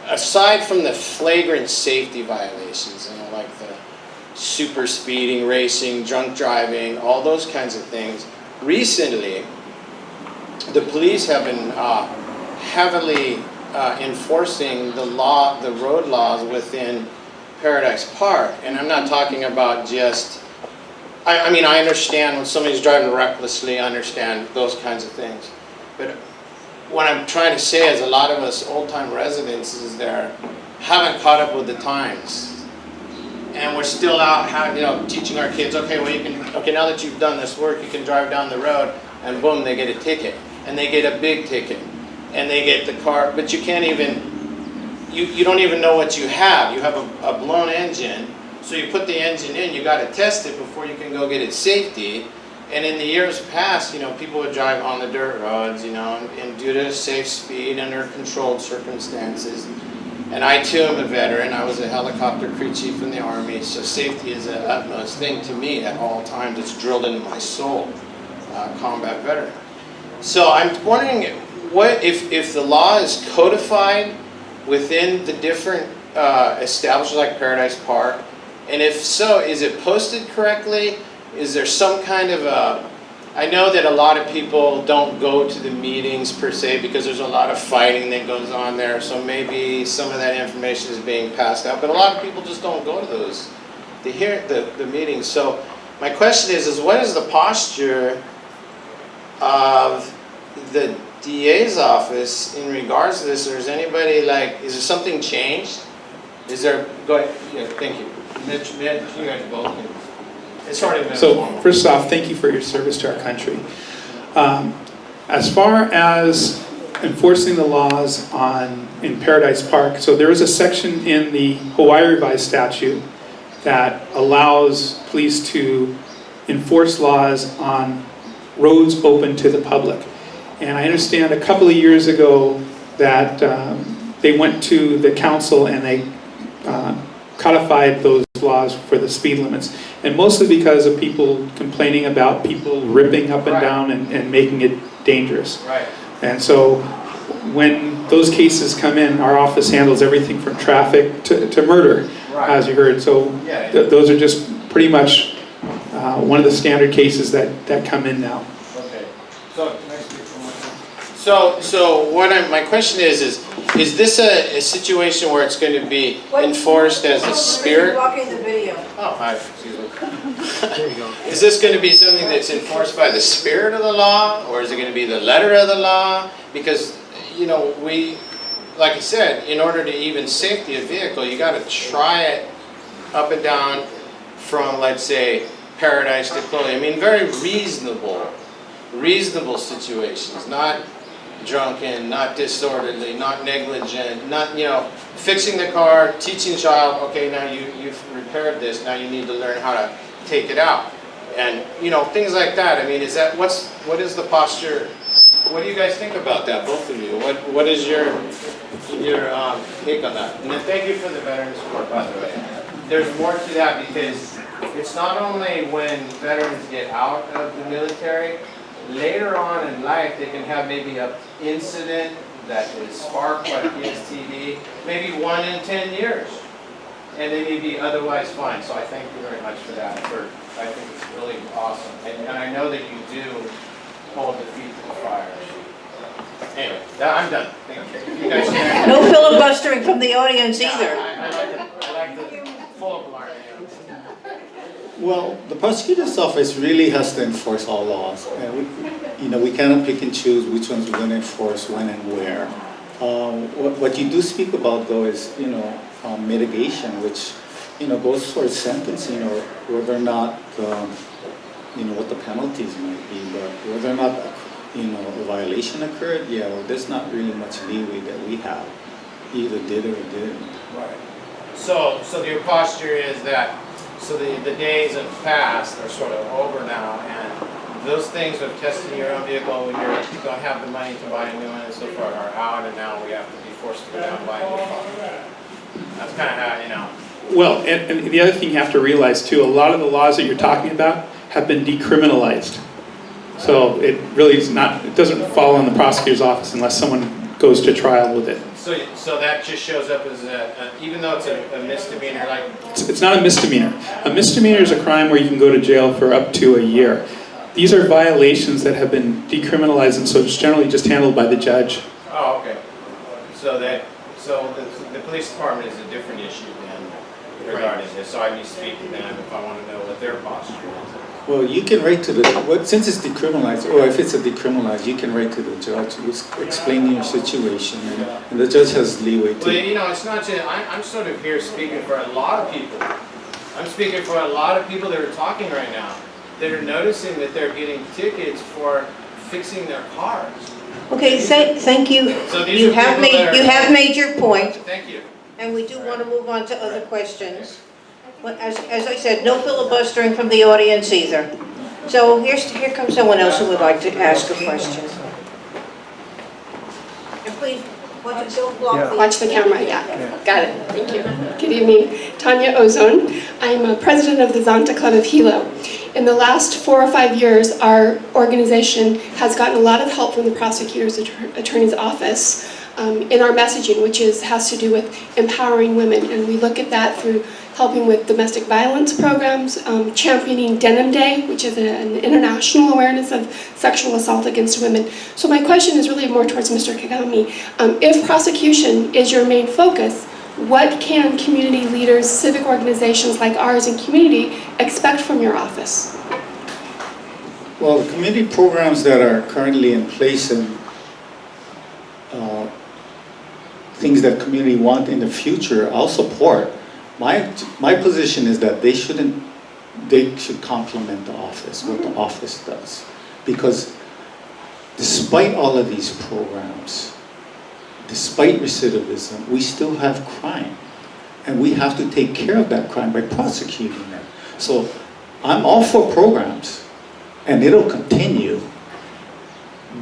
Speaker 6: aside from the flagrant safety violations, you know, like the super speeding, racing, drunk driving, all those kinds of things, recently, the police have been heavily enforcing the road laws within Paradise Park. And I'm not talking about just, I mean, I understand when somebody's driving recklessly, I understand those kinds of things. But what I'm trying to say is a lot of us old-time residents is there haven't caught up with the times. And we're still out, you know, teaching our kids, okay, well, you can, okay, now that you've done this work, you can drive down the road, and boom, they get a ticket. And they get a big ticket. And they get the car, but you can't even, you don't even know what you have. You have a blown engine, so you put the engine in, you got to test it before you can go get its safety. And in the years past, you know, people would drive on the dirt roads, you know, and due to safe speed under controlled circumstances. And I too am a veteran. I was a helicopter crew chief in the Army, so safety is an utmost thing to me at all times. It's drilled into my soul, combat veteran. So I'm wondering, what if the law is codified within the different establishments like Paradise Park, and if so, is it posted correctly? Is there some kind of a, I know that a lot of people don't go to the meetings per se because there's a lot of fighting that goes on there, so maybe some of that information is being passed out, but a lot of people just don't go to those, to hear the meetings. So my question is what is the posture of the DA's office in regards to this, or is anybody like, is there something changed? Is there, go ahead, yeah, thank you. Mitch, you guys both can. It's already been
Speaker 2: So
Speaker 6: formal.
Speaker 2: first off, thank you for your service to our country. As far as enforcing the laws in Paradise Park, so there is a section in the Hawaii Revised Statute that allows police to enforce laws on roads open to the public. And I understand a couple of years ago that they went to the council and they codified those laws for the speed limits. And mostly because of people complaining about people ripping up and down and making it dangerous.
Speaker 6: Right.
Speaker 2: And so when those cases come in, our office handles everything from traffic to murder, as you heard. So those are just pretty much one of the standard cases that come in now.
Speaker 6: Okay. So what my question is this a situation where it's going to be enforced as a spirit?
Speaker 3: Blocking the video.
Speaker 6: Oh, hi, excuse me. There you go. Is this going to be something that's enforced by the spirit of the law, or is it going to be the letter of the law? Because, you know, like I said, in order to even safety a vehicle, you got to try it up and down from, let's say, Paradise to Chloe. I mean, very reasonable situations, not drunken, not disorderly, not negligent, not, you know, fixing the car, teaching the child, okay, now you've repaired this, now you need to learn how to take it out. And, you know, things like that. I mean, what is the posture? What do you guys think about that, both of you? What is your take on that? And then thank you for the veteran support, by the way. There's more to that because it's not only when veterans get out of the military, later on in life they can have maybe an incident that is sparked by PSTD, maybe 1 in 10 years, and they may be otherwise fine. So I thank you very much for that. I think it's really awesome, and I know that you do hold the feet to the fire. Anyway, I'm done. Thank you. You guys can.
Speaker 3: No filibustering from the audience either.
Speaker 6: I like the full of
Speaker 1: Well, the prosecutor's office really has to enforce all laws, and we cannot pick and choose which ones we're going to enforce when and where. What you do speak about, though, is mitigation, which goes towards sentencing, or whether or not what the penalties might be, but whether or not a violation occurred, yeah, well, there's not really much leeway that we have. Either did or didn't.
Speaker 6: Right. So your posture is that, so the days of past are sort of over now, and those things of testing your own vehicle when you don't have the money to buy a new one and so forth are out, and now we have to be forced to go down and buy a new car. That's kind of how,
Speaker 2: Well, and the other thing you have to realize too, a lot of the laws that you're talking about have been decriminalized. So it really is not, it doesn't fall on the prosecutor's office unless someone goes to trial with it.
Speaker 6: So that just shows up as even though it's a misdemeanor, like...
Speaker 2: It's not a misdemeanor. A misdemeanor is a crime where you can go to jail for up to a year. These are violations that have been decriminalized, and so it's generally just handled by the judge.
Speaker 6: Oh, okay. So the police department is a different issue then regarding this. So I need to speak to them if I want to know what their posture is.
Speaker 1: Well, you can write to since it's decriminalized, or if it's a decriminalized, you can write to the judge, explaining your situation, and the judge has leeway to...
Speaker 6: Well, it's not just, I'm sort of here speaking for a lot of people. I'm speaking for a lot of people that are talking right now. That are noticing that they're getting tickets for fixing their cars.
Speaker 3: Okay, thank you.
Speaker 6: So these
Speaker 3: You
Speaker 6: are
Speaker 3: have
Speaker 6: people that are-
Speaker 3: you have made your point,
Speaker 6: Thank you.
Speaker 3: and we do want to move on to other questions. But as I said, no filibustering from the audience either. So here comes someone else who would like to ask a question. And please, don't block the...
Speaker 7: Watch the camera, yeah. Got it. Thank you. Good evening. Tanya Ozone. I'm a president of the Zonta Club of Hilo. In the last 4 or 5 years, our organization has gotten a lot of help from the prosecutor's attorney's office in our messaging, which has to do with empowering women. And we look at that through helping with domestic violence programs, championing Denim Day, which is an international awareness of sexual assault against women. So my question is really more towards Mr. Kagami. If prosecution is your main focus, what can community leaders, civic organizations like ours and community expect from your office?
Speaker 1: Well, the community programs that are currently in place and things that community want in the future, I'll support. My position is that they should complement the office, what the office does. Because despite all of these programs, despite recidivism, we still have crime. And we have to take care of that crime by prosecuting them. So I'm all for programs, and it'll continue,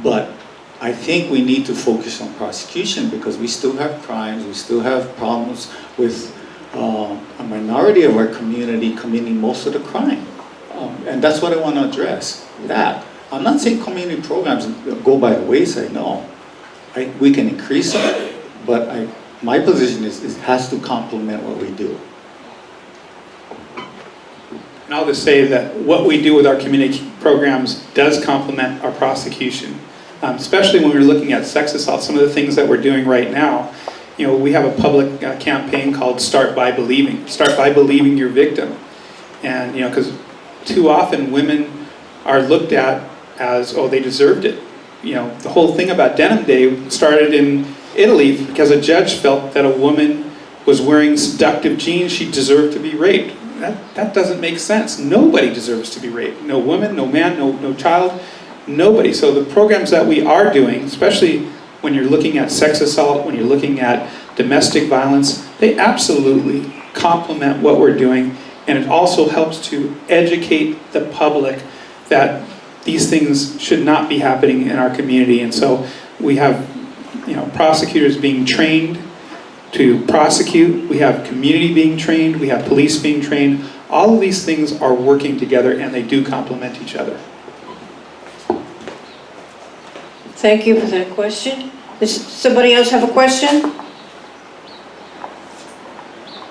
Speaker 1: but I think we need to focus on prosecution because we still have crimes, we still have problems with a minority of our community committing most of the crime. And that's what I want to address, that. I'm not saying community programs go by the wayside, no. We can increase them, but my position is it has to complement what we do.
Speaker 2: And I'll just say that what we do with our community programs does complement our prosecution, especially when we're looking at sex assault. Some of the things that we're doing right now, we have a public campaign called Start by Believing. Start by believing your victim. And, because too often women are looked at as, oh, they deserved it. The whole thing about Denim Day started in Italy because a judge felt that a woman was wearing seductive jeans, she deserved to be raped. That doesn't make sense. Nobody deserves to be raped. No woman, no man, no child, nobody. So the programs that we are doing, especially when you're looking at sex assault, when you're looking at domestic violence, they absolutely complement what we're doing, and it also helps to educate the public that these things should not be happening in our community. And so we have prosecutors being trained to prosecute, we have community being trained, we have police being trained. All of these things are working together and they do complement each other.
Speaker 3: Thank you for that question. Does somebody else have a question?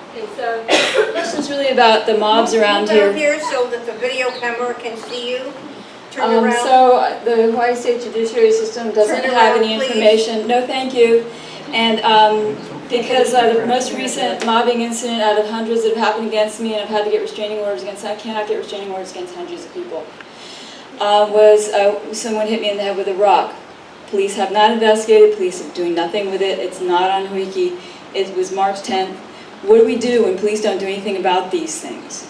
Speaker 5: Okay, so the question's really about the mobs around
Speaker 3: Move down
Speaker 5: here.
Speaker 3: here so that the video camera can see you. Turn around.
Speaker 5: So the Hawaii State Judiciary System doesn't
Speaker 3: Turn
Speaker 5: have
Speaker 3: around,
Speaker 5: any
Speaker 3: please.
Speaker 5: information. No, thank you. And Because the most recent mobbing incident out of hundreds that have happened against me, and I've had to get restraining orders against, I cannot get restraining orders against hundreds of people, was someone hit me in the head with a rock. Police have not investigated, police are doing nothing with it, it's not on Wiki. It was March 10th. What do we do when police don't do anything about these things?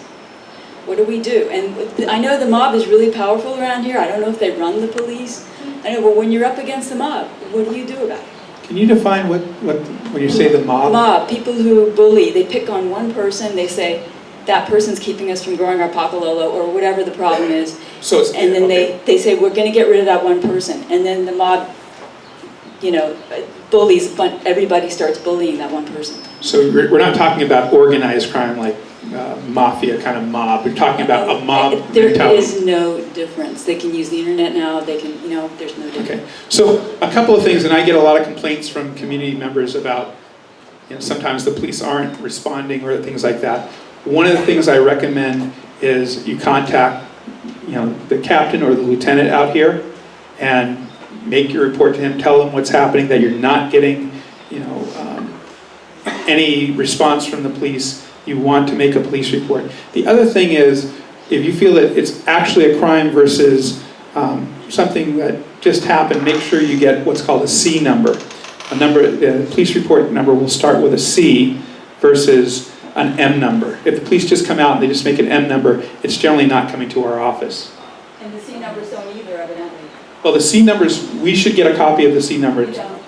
Speaker 5: What do we do? And I know the mob is really powerful around here. I don't know if they run the police. I know, but when you're up against the mob, what do you do about it?
Speaker 2: Can you define what when you say the mob?
Speaker 5: Mob, people who bully. They pick on one person. They say, that person's keeping us from growing our papalolo, or whatever the problem is.
Speaker 2: So it's,
Speaker 5: And then
Speaker 2: okay.
Speaker 5: they say, we're going to get rid of that one person. And then the mob, bullies, but everybody starts bullying that one person.
Speaker 2: So we're not talking about organized crime like mafia kind of mob. We're talking about a mob
Speaker 5: There
Speaker 2: mentality.
Speaker 5: is no difference. They can use the internet now. They can, there's no difference.
Speaker 2: Okay. So a couple of things, and I get a lot of complaints from community members about, sometimes the police aren't responding or things like that. One of the things I recommend is you contact, the captain or the lieutenant out here, and make your report to him. Tell him what's happening, that you're not getting, any response from the police. You want to make a police report. The other thing is, if you feel that it's actually a crime versus something that just happened, make sure you get what's called a C number. The police report number will start with a C versus an M number. If the police just come out and they just make an M number, it's generally not coming to our office.
Speaker 5: And the C numbers don't either, evidently.
Speaker 2: Well, the C numbers, we should get a copy of the C number.
Speaker 5: We don't.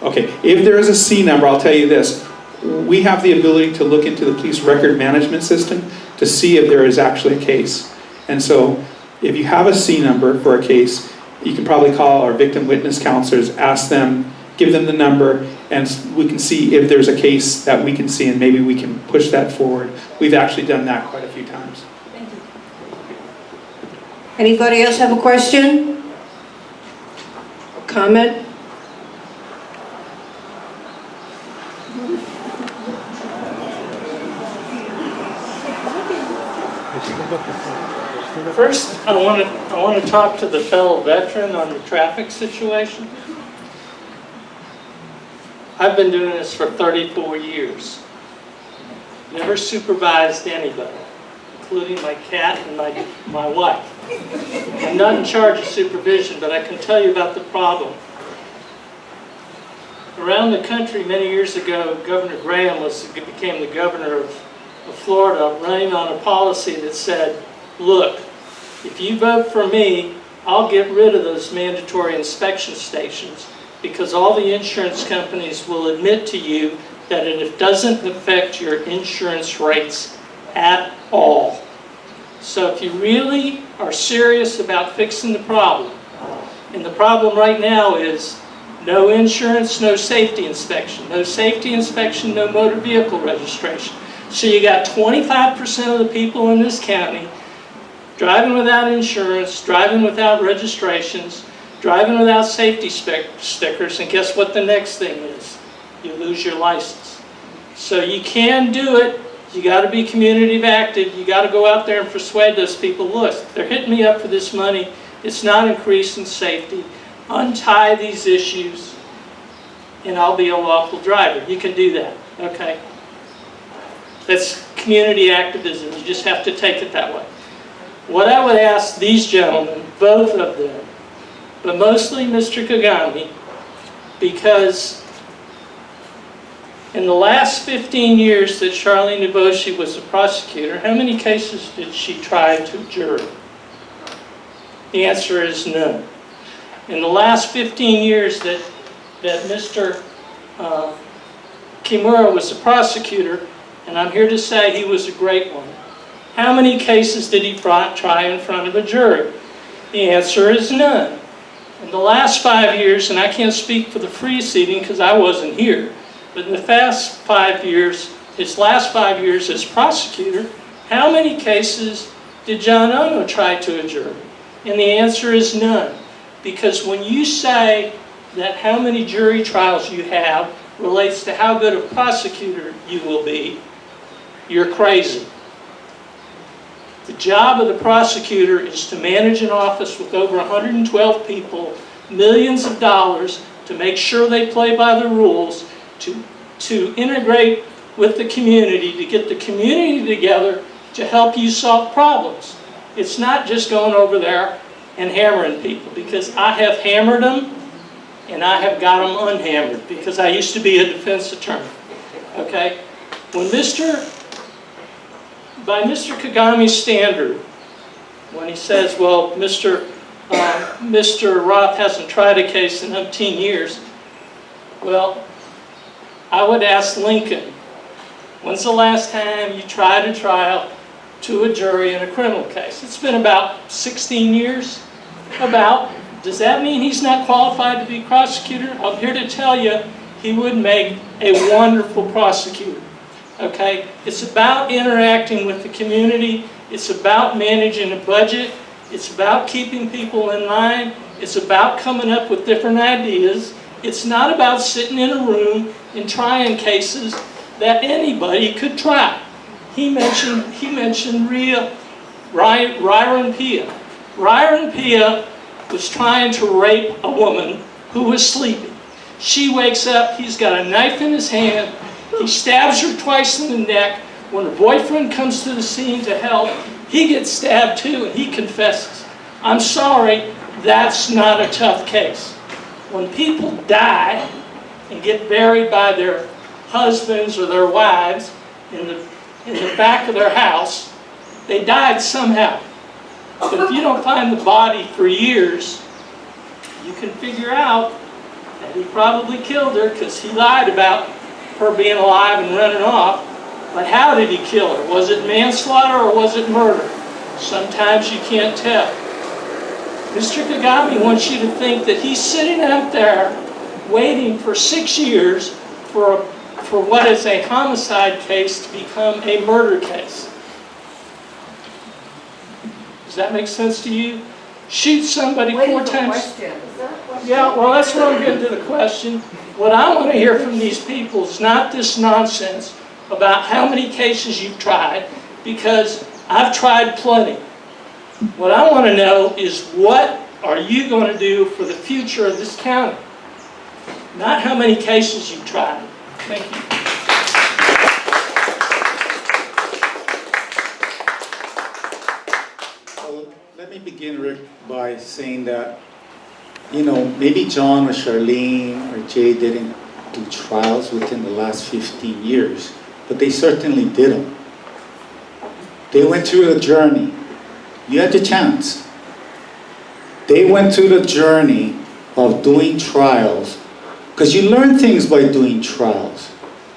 Speaker 2: Okay, if there is a C number, I'll tell you this. We have the ability to look into the police record management system to see if there is actually a case. And so, if you have a C number for a case, you can probably call our victim witness counselors, ask them, give them the number, and we can see if there's a case that we can see, and maybe we can push that forward. We've actually done that quite a few times.
Speaker 5: Thank you.
Speaker 3: Anybody else have a question? A comment?
Speaker 4: First, I want to talk to the fellow veteran on the traffic situation. I've been doing this for 34 years. Never supervised anybody, including my cat and my wife. I'm not in charge of supervision, but I can tell you about the problem. Around the country many years ago, Governor Graham became the governor of Florida, running on a policy that said, look, if you vote for me, I'll get rid of those mandatory inspection stations because all the insurance companies will admit to you that it doesn't affect your insurance rates at all. So if you really are serious about fixing the problem, and the problem right now is no insurance, no safety inspection. No safety inspection, no motor vehicle registration. So you got 25% of the people in this county driving without insurance, driving without registrations, driving without safety stickers, and guess what the next thing is? You lose your license. So you can do it. You got to be community active. You got to go out there and persuade those people, look, they're hitting me up for this money. It's not increasing safety. Untie these issues, and I'll be a lawful driver. You can do that, okay? That's community activism. You just have to take it that way. What I would ask these gentlemen, both of them, but mostly Mr. Kagami, because in the last 15 years that Charlene Eboshi was a prosecutor, how many cases did she try to jury? The answer is none. In the last 15 years that Mr. Kimura was a prosecutor, and I'm here to say he was a great one, how many cases did he try in front of a jury? The answer is none. In the last 5 years, and I can't speak for the preceding because I wasn't here, but in the past 5 years, his last 5 years as prosecutor, how many cases did John Ono try to a jury? And the answer is none. Because when you say that how many jury trials you have relates to how good a prosecutor you will be, you're crazy. The job of the prosecutor is to manage an office with over 112 people, millions of dollars, to make sure they play by the rules, to integrate with the community, to get the community together to help you solve problems. It's not just going over there and hammering people, because I have hammered them and I have got them unhammered, because I used to be a defense attorney. Okay? When by Mr. Kagami's standard, when he says, well, Mr. Roth hasn't tried a case in 15 years, well, I would ask Lincoln, when's the last time you tried a trial to a jury in a criminal case? It's been about 16 years. About. Does that mean he's not qualified to be prosecutor? I'm here to tell you, he would make a wonderful prosecutor. Okay? It's about interacting with the community. It's about managing a budget. It's about keeping people in line. It's about coming up with different ideas. It's not about sitting in a room and trying cases that anybody could try. He mentioned Ryron Pia. Ryron Pia was trying to rape a woman who was sleeping. She wakes up, he's got a knife in his hand, he stabs her twice in the neck. When her boyfriend comes to the scene to help, he gets stabbed too, and he confesses. I'm sorry, that's not a tough case. When people die and get buried by their husbands or their wives in the back of their house, they died somehow. But if you don't find the body for years, you can figure out that he probably killed her because he lied about her being alive and running off. But how did he kill her? Was it manslaughter or was it murder? Sometimes you can't tell. Mr. Kagami wants you to think that he's sitting out there waiting for 6 years for what is a homicide case to become a murder case. Does that make sense to you? Shoot somebody 4 times. Yeah, well, that's where I'm getting to the question. What I want to hear from these people is not this nonsense about how many cases you've tried, because I've tried plenty. What I want to know is, what are you going to do for the future of this county? Not how many cases you've tried. Thank you.
Speaker 1: Let me begin, Rick, by saying that, maybe John or Charlene or Jay didn't do trials within the last 15 years, but they certainly did them. They went through the journey. You had your chance. They went through the journey of doing trials, because you learn things by doing trials.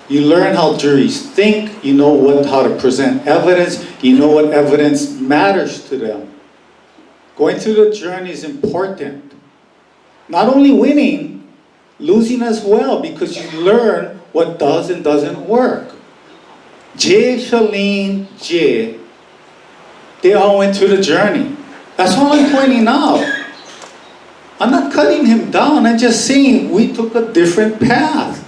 Speaker 1: You learn how juries think, you know how to present evidence, you know what evidence matters to them. Going through the journey is important. Not only winning, losing as well, because you learn what does and doesn't work. Jay, Charlene, Jay, they all went through the journey. That's all I'm pointing out. I'm not cutting him down, I'm just saying we took a different path.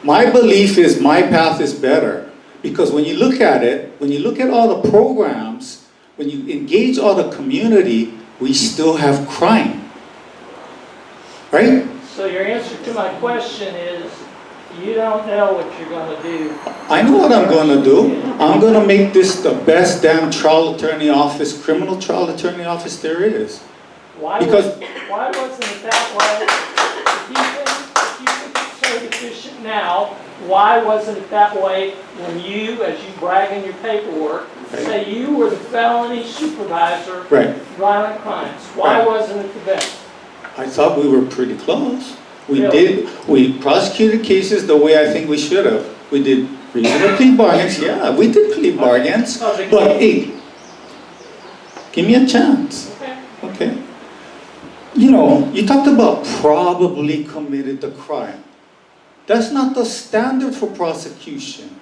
Speaker 1: My belief is my path is better. Because when you look at it, when you look at all the programs, when you engage all the community, we still have crime. Right?
Speaker 4: So your answer to my question is, you don't know what you're going to do.
Speaker 1: I know what I'm going to do. I'm going to make this the best damn trial attorney office, criminal trial attorney office there is.
Speaker 4: Why wasn't it that way? If you think it's so deficient now, why wasn't it that way when you, as you brag in your paperwork, say you were the felony supervisor of violent crimes? Why wasn't it the best?
Speaker 1: I thought we were pretty close.
Speaker 4: Really?
Speaker 1: We prosecuted cases the way I think we should have. We did reasonable plea bargains, yeah, we did plea bargains. But hey, give me a chance. Okay. You talked about probably committed the crime. That's not the standard for prosecution.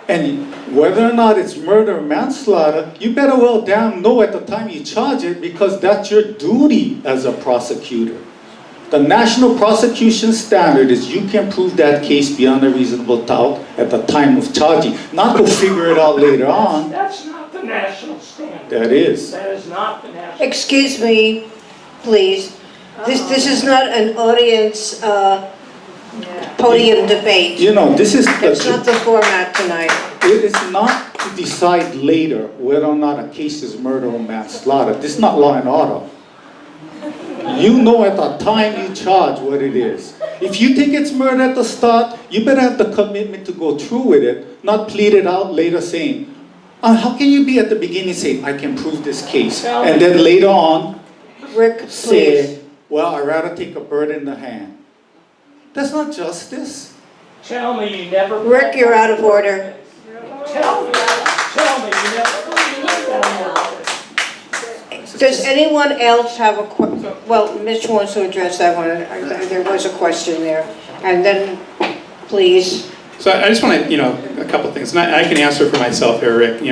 Speaker 1: And whether or not it's murder or manslaughter, you better well damn know at the time you charge it, because that's your duty as a prosecutor. The national prosecution standard is you can prove that case beyond a reasonable doubt at the time of charging, not to figure it out later on.
Speaker 4: That's not the national standard.
Speaker 1: That is.
Speaker 4: That is not the national
Speaker 3: Excuse me, please. This is not an audience podium debate.
Speaker 1: You know, this is
Speaker 3: It's not the format tonight.
Speaker 1: it is not to decide later whether or not a case is murder or manslaughter. This is not law and order. You know at the time you charge what it is. If you think it's murder at the start, you better have the commitment to go through with it, not plead it out later saying, how can you be at the beginning saying, I can prove this case, and then later on
Speaker 3: Rick, please.
Speaker 1: say, well, I'd rather take a bird in the hand. That's not justice.
Speaker 4: Tell me you never.
Speaker 3: Rick, you're out of order.
Speaker 4: Tell me you never.
Speaker 3: Does anyone else have a well, Mitch wants to address that one. There was a question there. And then, please.
Speaker 2: So I just want to, a couple of things. And I can answer for myself here, Rick.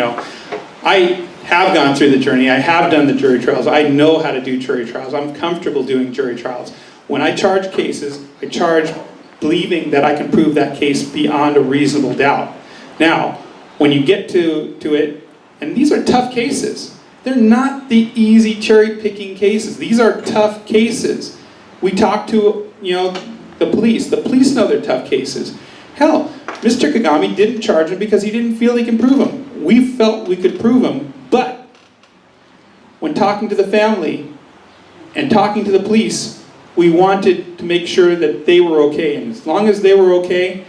Speaker 2: I have gone through the journey. I have done the jury trials. I know how to do jury trials. I'm comfortable doing jury trials. When I charge cases, I charge believing that I can prove that case beyond a reasonable doubt. Now, when you get to it, and these are tough cases. They're not the easy cherry-picking cases. These are tough cases. We talk to, the police. The police know they're tough cases. Hell, Mr. Kagami didn't charge him because he didn't feel he can prove him. We felt we could prove him, but when talking to the family and talking to the police, we wanted to make sure that they were okay. And as long as they were okay,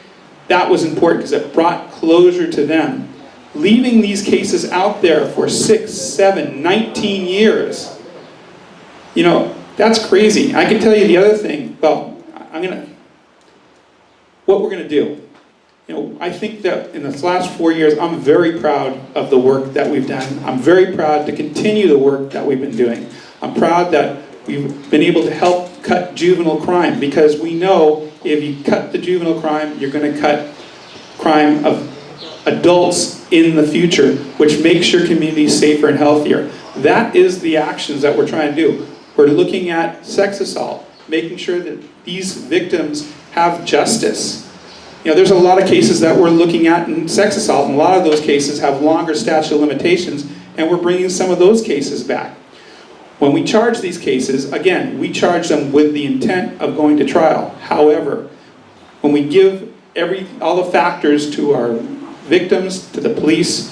Speaker 2: that was important because it brought closure to them. Leaving these cases out there for 6, 7, 19 years, that's crazy. I can tell you the other thing. Well, what we're gonna do. I think that in this last 4 years, I'm very proud of the work that we've done. I'm very proud to continue the work that we've been doing. I'm proud that we've been able to help cut juvenile crime because we know if you cut the juvenile crime, you're gonna cut crime of adults in the future, which makes your community safer and healthier. That is the actions that we're trying to do. We're looking at sex assault, making sure that these victims have justice. There's a lot of cases that we're looking at in sex assault, and a lot of those cases have longer statute of limitations, and we're bringing some of those cases back. When we charge these cases, again, we charge them with the intent of going to trial. However, when we give all the factors to our victims, to the police,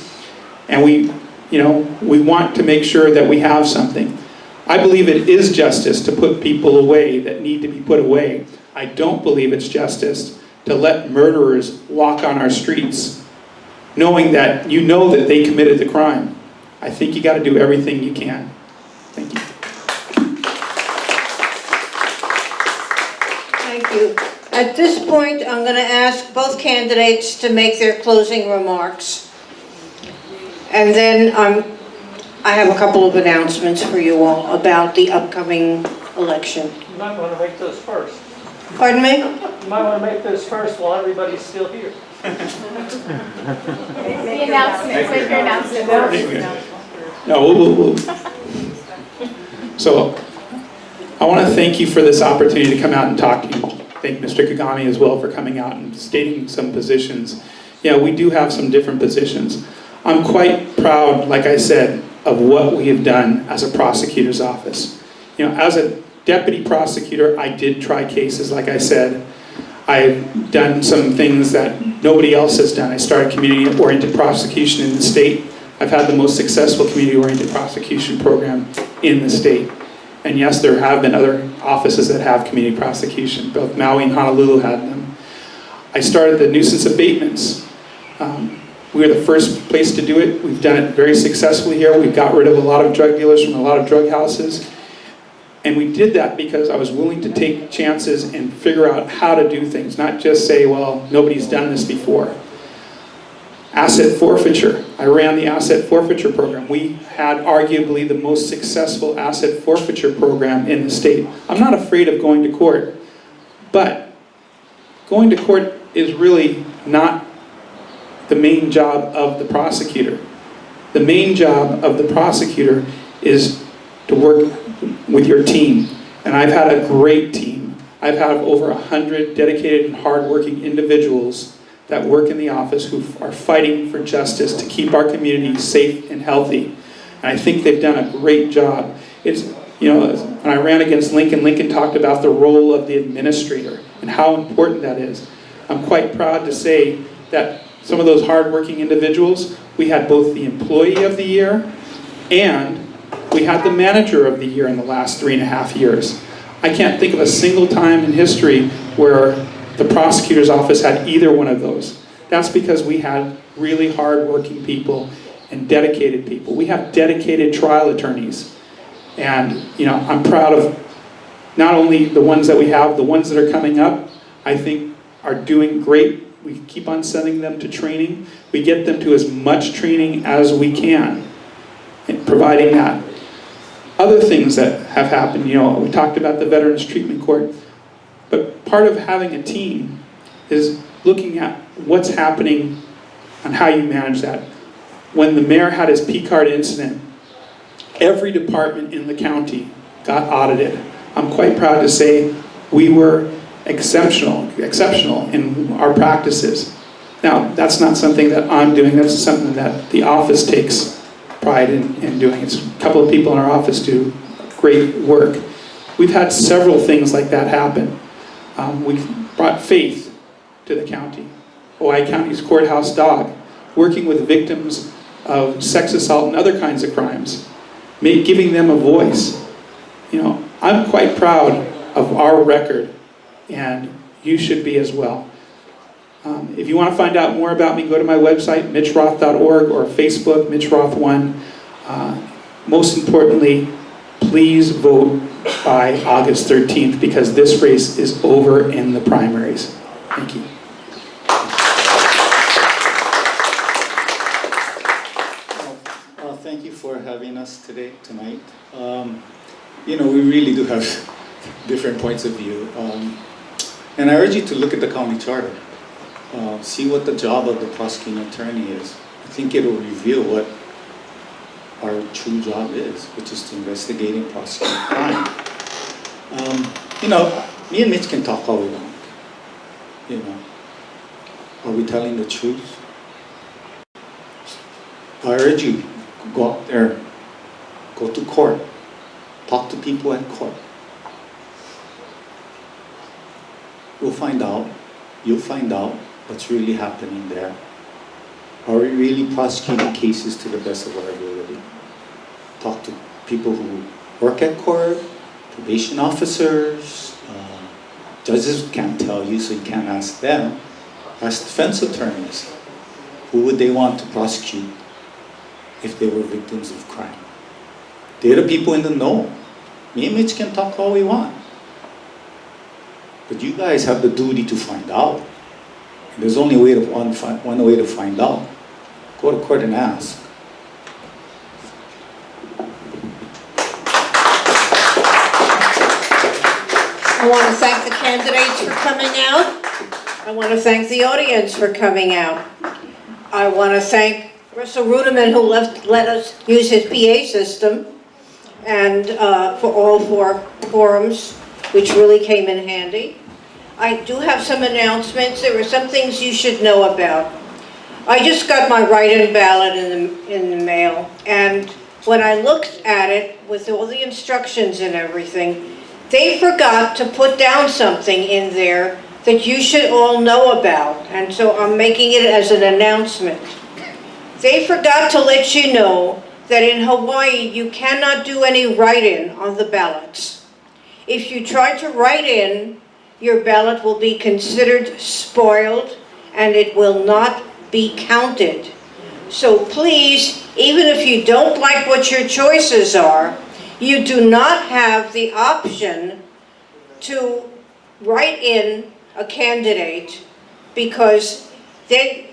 Speaker 2: and we want to make sure that we have something. I believe it is justice to put people away that need to be put away. I don't believe it's justice to let murderers walk on our streets, knowing that that they committed the crime. I think you got to do everything you can. Thank you.
Speaker 3: Thank you. At this point, I'm going to ask both candidates to make their closing remarks. And then I have a couple of announcements for you all about the upcoming election.
Speaker 4: You might want to make those first.
Speaker 3: Pardon me?
Speaker 4: You might want to make those first while everybody's still here.
Speaker 8: The announcements, make your announcements.
Speaker 2: No, So, I want to thank you for this opportunity to come out and talk to you. Thank Mr. Kagami as well for coming out and stating some positions. Yeah, we do have some different positions. I'm quite proud, like I said, of what we have done as a prosecutor's office. As a deputy prosecutor, I did try cases, like I said. I've done some things that nobody else has done. I started community-oriented prosecution in the state. I've had the most successful community-oriented prosecution program in the state. And yes, there have been other offices that have community prosecution. Both Maui and Honolulu had them. I started the nuisance abatements. We were the first place to do it. We've done it very successfully here. We got rid of a lot of drug dealers from a lot of drug houses. And we did that because I was willing to take chances and figure out how to do things, not just say, well, nobody's done this before. Asset forfeiture. I ran the asset forfeiture program. We had arguably the most successful asset forfeiture program in the state. I'm not afraid of going to court, but going to court is really not the main job of the prosecutor. The main job of the prosecutor is to work with your team. And I've had a great team. I've had over 100 dedicated and hardworking individuals that work in the office who are fighting for justice to keep our community safe and healthy. And I think they've done a great job. It's You know, when I ran against Lincoln, Lincoln talked about the role of the administrator and how important that is. I'm quite proud to say that some of those hardworking individuals, we had both the Employee of the Year and we had the Manager of the Year in the last 3.5 years. I can't think of a single time in history where the prosecutor's office had either one of those. That's because we had really hardworking people and dedicated people. We have dedicated trial attorneys. And you know, I'm proud of not only the ones that we have, the ones that are coming up, I think are doing great. We keep on sending them to training. We get them to as much training as we can, and providing that. Other things that have happened, you know, we talked about the Veterans Treatment Court, but part of having a team is looking at what's happening and how you manage that. When the mayor had his P-card incident, every department in the county got audited. I'm quite proud to say we were exceptional in our practices. Now, that's not something that I'm doing, that's something that the office takes pride in doing. It's a couple of people in our office do great work. We've had several things like that happen. We've brought faith to the county. Ojai County's courthouse dog, working with victims of sex assault and other kinds of crimes, giving them a voice. You know, I'm quite proud of our record, and you should be as well. If you want to find out more about me, go to my website, mitchroth.org, or Facebook, mitchroth1. Most importantly, please vote by August 13th, because this race is over in the primaries. Thank you.
Speaker 1: Thank you for having us tonight. You know, we really do have different points of view. And I urge you to look at the county charter. See what the job of the prosecuting attorney is. I think it will reveal what our true job is, which is to investigate and prosecute crime. You know, me and Mitch can talk all we want. You know, are we telling the truth? I urge you, go out there, go to court, talk to people at court. We'll find out, you'll find out what's really happening there. Are we really prosecuting cases to the best of our ability? Talk to people who work at court, probation officers, judges can't tell you, so you can't ask them. Ask defense attorneys. Who would they want to prosecute if they were victims of crime? They're the people in the know. Me and Mitch can talk all we want. But you guys have the duty to find out. And there's only one way to find out. Go to court and ask.
Speaker 3: I want to thank the candidates for coming out. I want to thank the audience for coming out. I want to thank Russell Ruderman, who let us use his PA system, and for all 4 forums, which really came in handy. I do have some announcements. There are some things you should know about. I just got my write-in ballot in the mail, and when I looked at it with all the instructions and everything, they forgot to put down something in there that you should all know about, and so I'm making it as an announcement. They forgot to let you know that in Hawaii you cannot do any write-in on the ballots. If you try to write in, your ballot will be considered spoiled and it will not be counted. So please, even if you don't like what your choices are, you do not have the option to write in a candidate, because then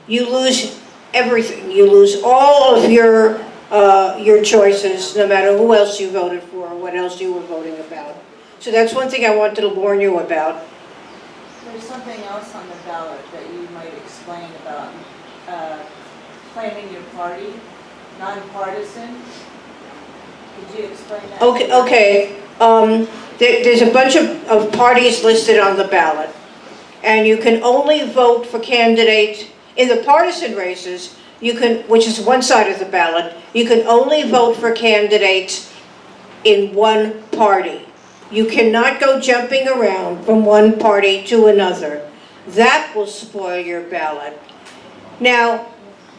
Speaker 3: you lose everything. You lose all of your choices, no matter who else you voted for or what else you were voting about. So that's one thing I wanted to warn you about.
Speaker 9: There's something else on the ballot that you might explain about claiming your party, nonpartisan. Could you explain that?
Speaker 3: Okay. There's a bunch of parties listed on the ballot, and you can only vote for candidates in the partisan races. You can, which is one side of the ballot, you can only vote for candidates in one party. You cannot go jumping around from one party to another. That will spoil your ballot. Now,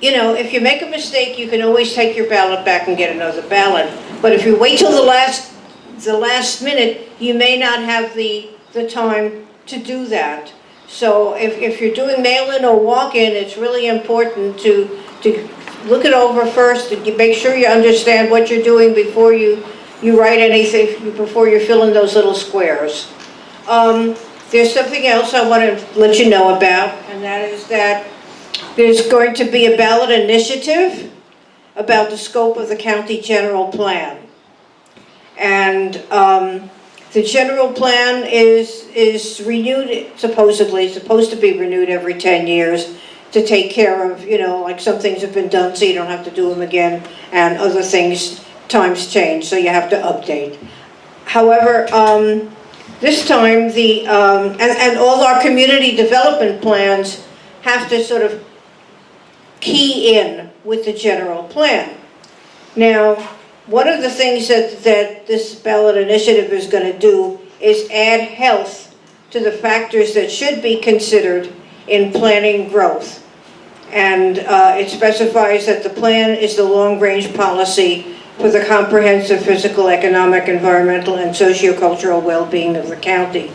Speaker 3: you know, if you make a mistake, you can always take your ballot back and get another ballot. But if you wait till the last minute, you may not have the time to do that. So if you're doing mail-in or walk-in, it's really important to look it over first, to make sure you understand what you're doing before you write anything, before you fill in those little squares. There's something else I want to let you know about, and that is that there's going to be a ballot initiative about the scope of the county general plan. And the general plan is renewed, supposedly, supposed to be renewed every 10 years to take care of, you know, like some things have been done so you don't have to do them again, and other things, times change, so you have to update. However, this time, and all our community development plans have to sort of key in with the general plan. Now, one of the things that this ballot initiative is going to do is add health to the factors that should be considered in planning growth. And it specifies that the plan is the long-range policy for the comprehensive physical, economic, environmental, and sociocultural well-being of the county.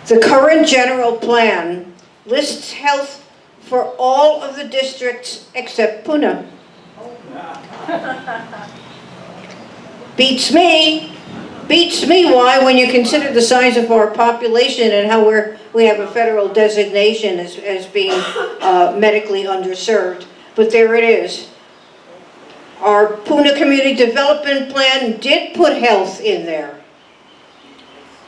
Speaker 3: The current general plan lists health for all of the districts except Puna. Beats me. Beats me. Why? When you consider the size of our population and how we have a federal designation as being medically underserved. But there it is. Our Puna Community Development Plan did put health in there.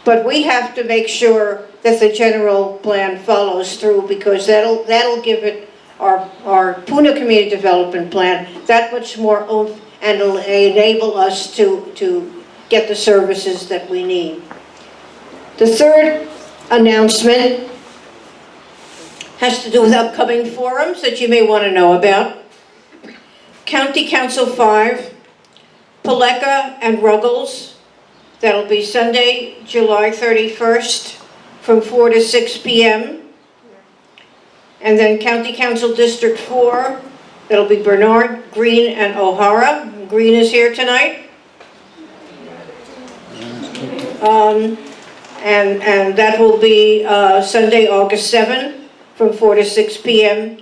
Speaker 3: But we have to make sure that the general plan follows through, because that'll give it, our Puna Community Development Plan, that much more oomph, and it'll enable us to get the services that we need. The third announcement has to do with upcoming forums that you may want to know about. County Council 5, Paleca and Ruggles. That'll be Sunday, July 31st from 4 to 6 p.m. And then County Council District 4, that'll be Bernard, Green, and O'Hara. Green is here tonight. And that will be Sunday, August 7 from 4 to 6 p.m.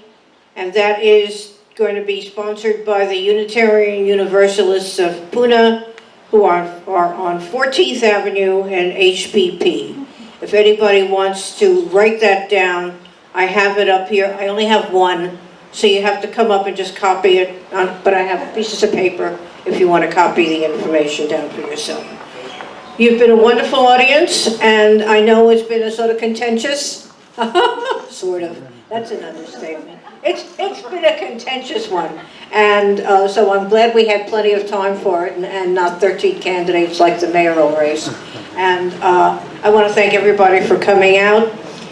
Speaker 3: And that is going to be sponsored by the Unitarian Universalists of Puna, who are on 14th Avenue and HPP. If anybody wants to write that down, I have it up here. I only have one, so you have to come up and just copy it, but I have pieces of paper if you want to copy the information down for yourself. You've been a wonderful audience, and I know it's been a sort of contentious, sort of, that's an understatement. It's been a contentious one, and so I'm glad we had plenty of time for it, and not 13 candidates like the mayoral race. And I want to thank everybody for coming out,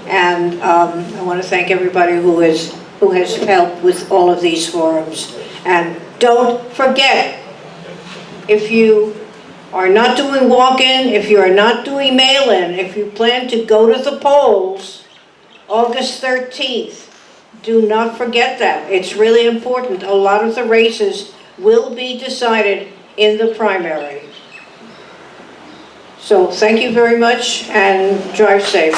Speaker 3: and I want to thank everybody who has helped with all of these forums. And don't forget, if you are not doing walk-in, if you are not doing mail-in, if you plan to go to the polls August 13th, do not forget that. It's really important. A lot of the races will be decided in the primary. So thank you very much, and drive safe.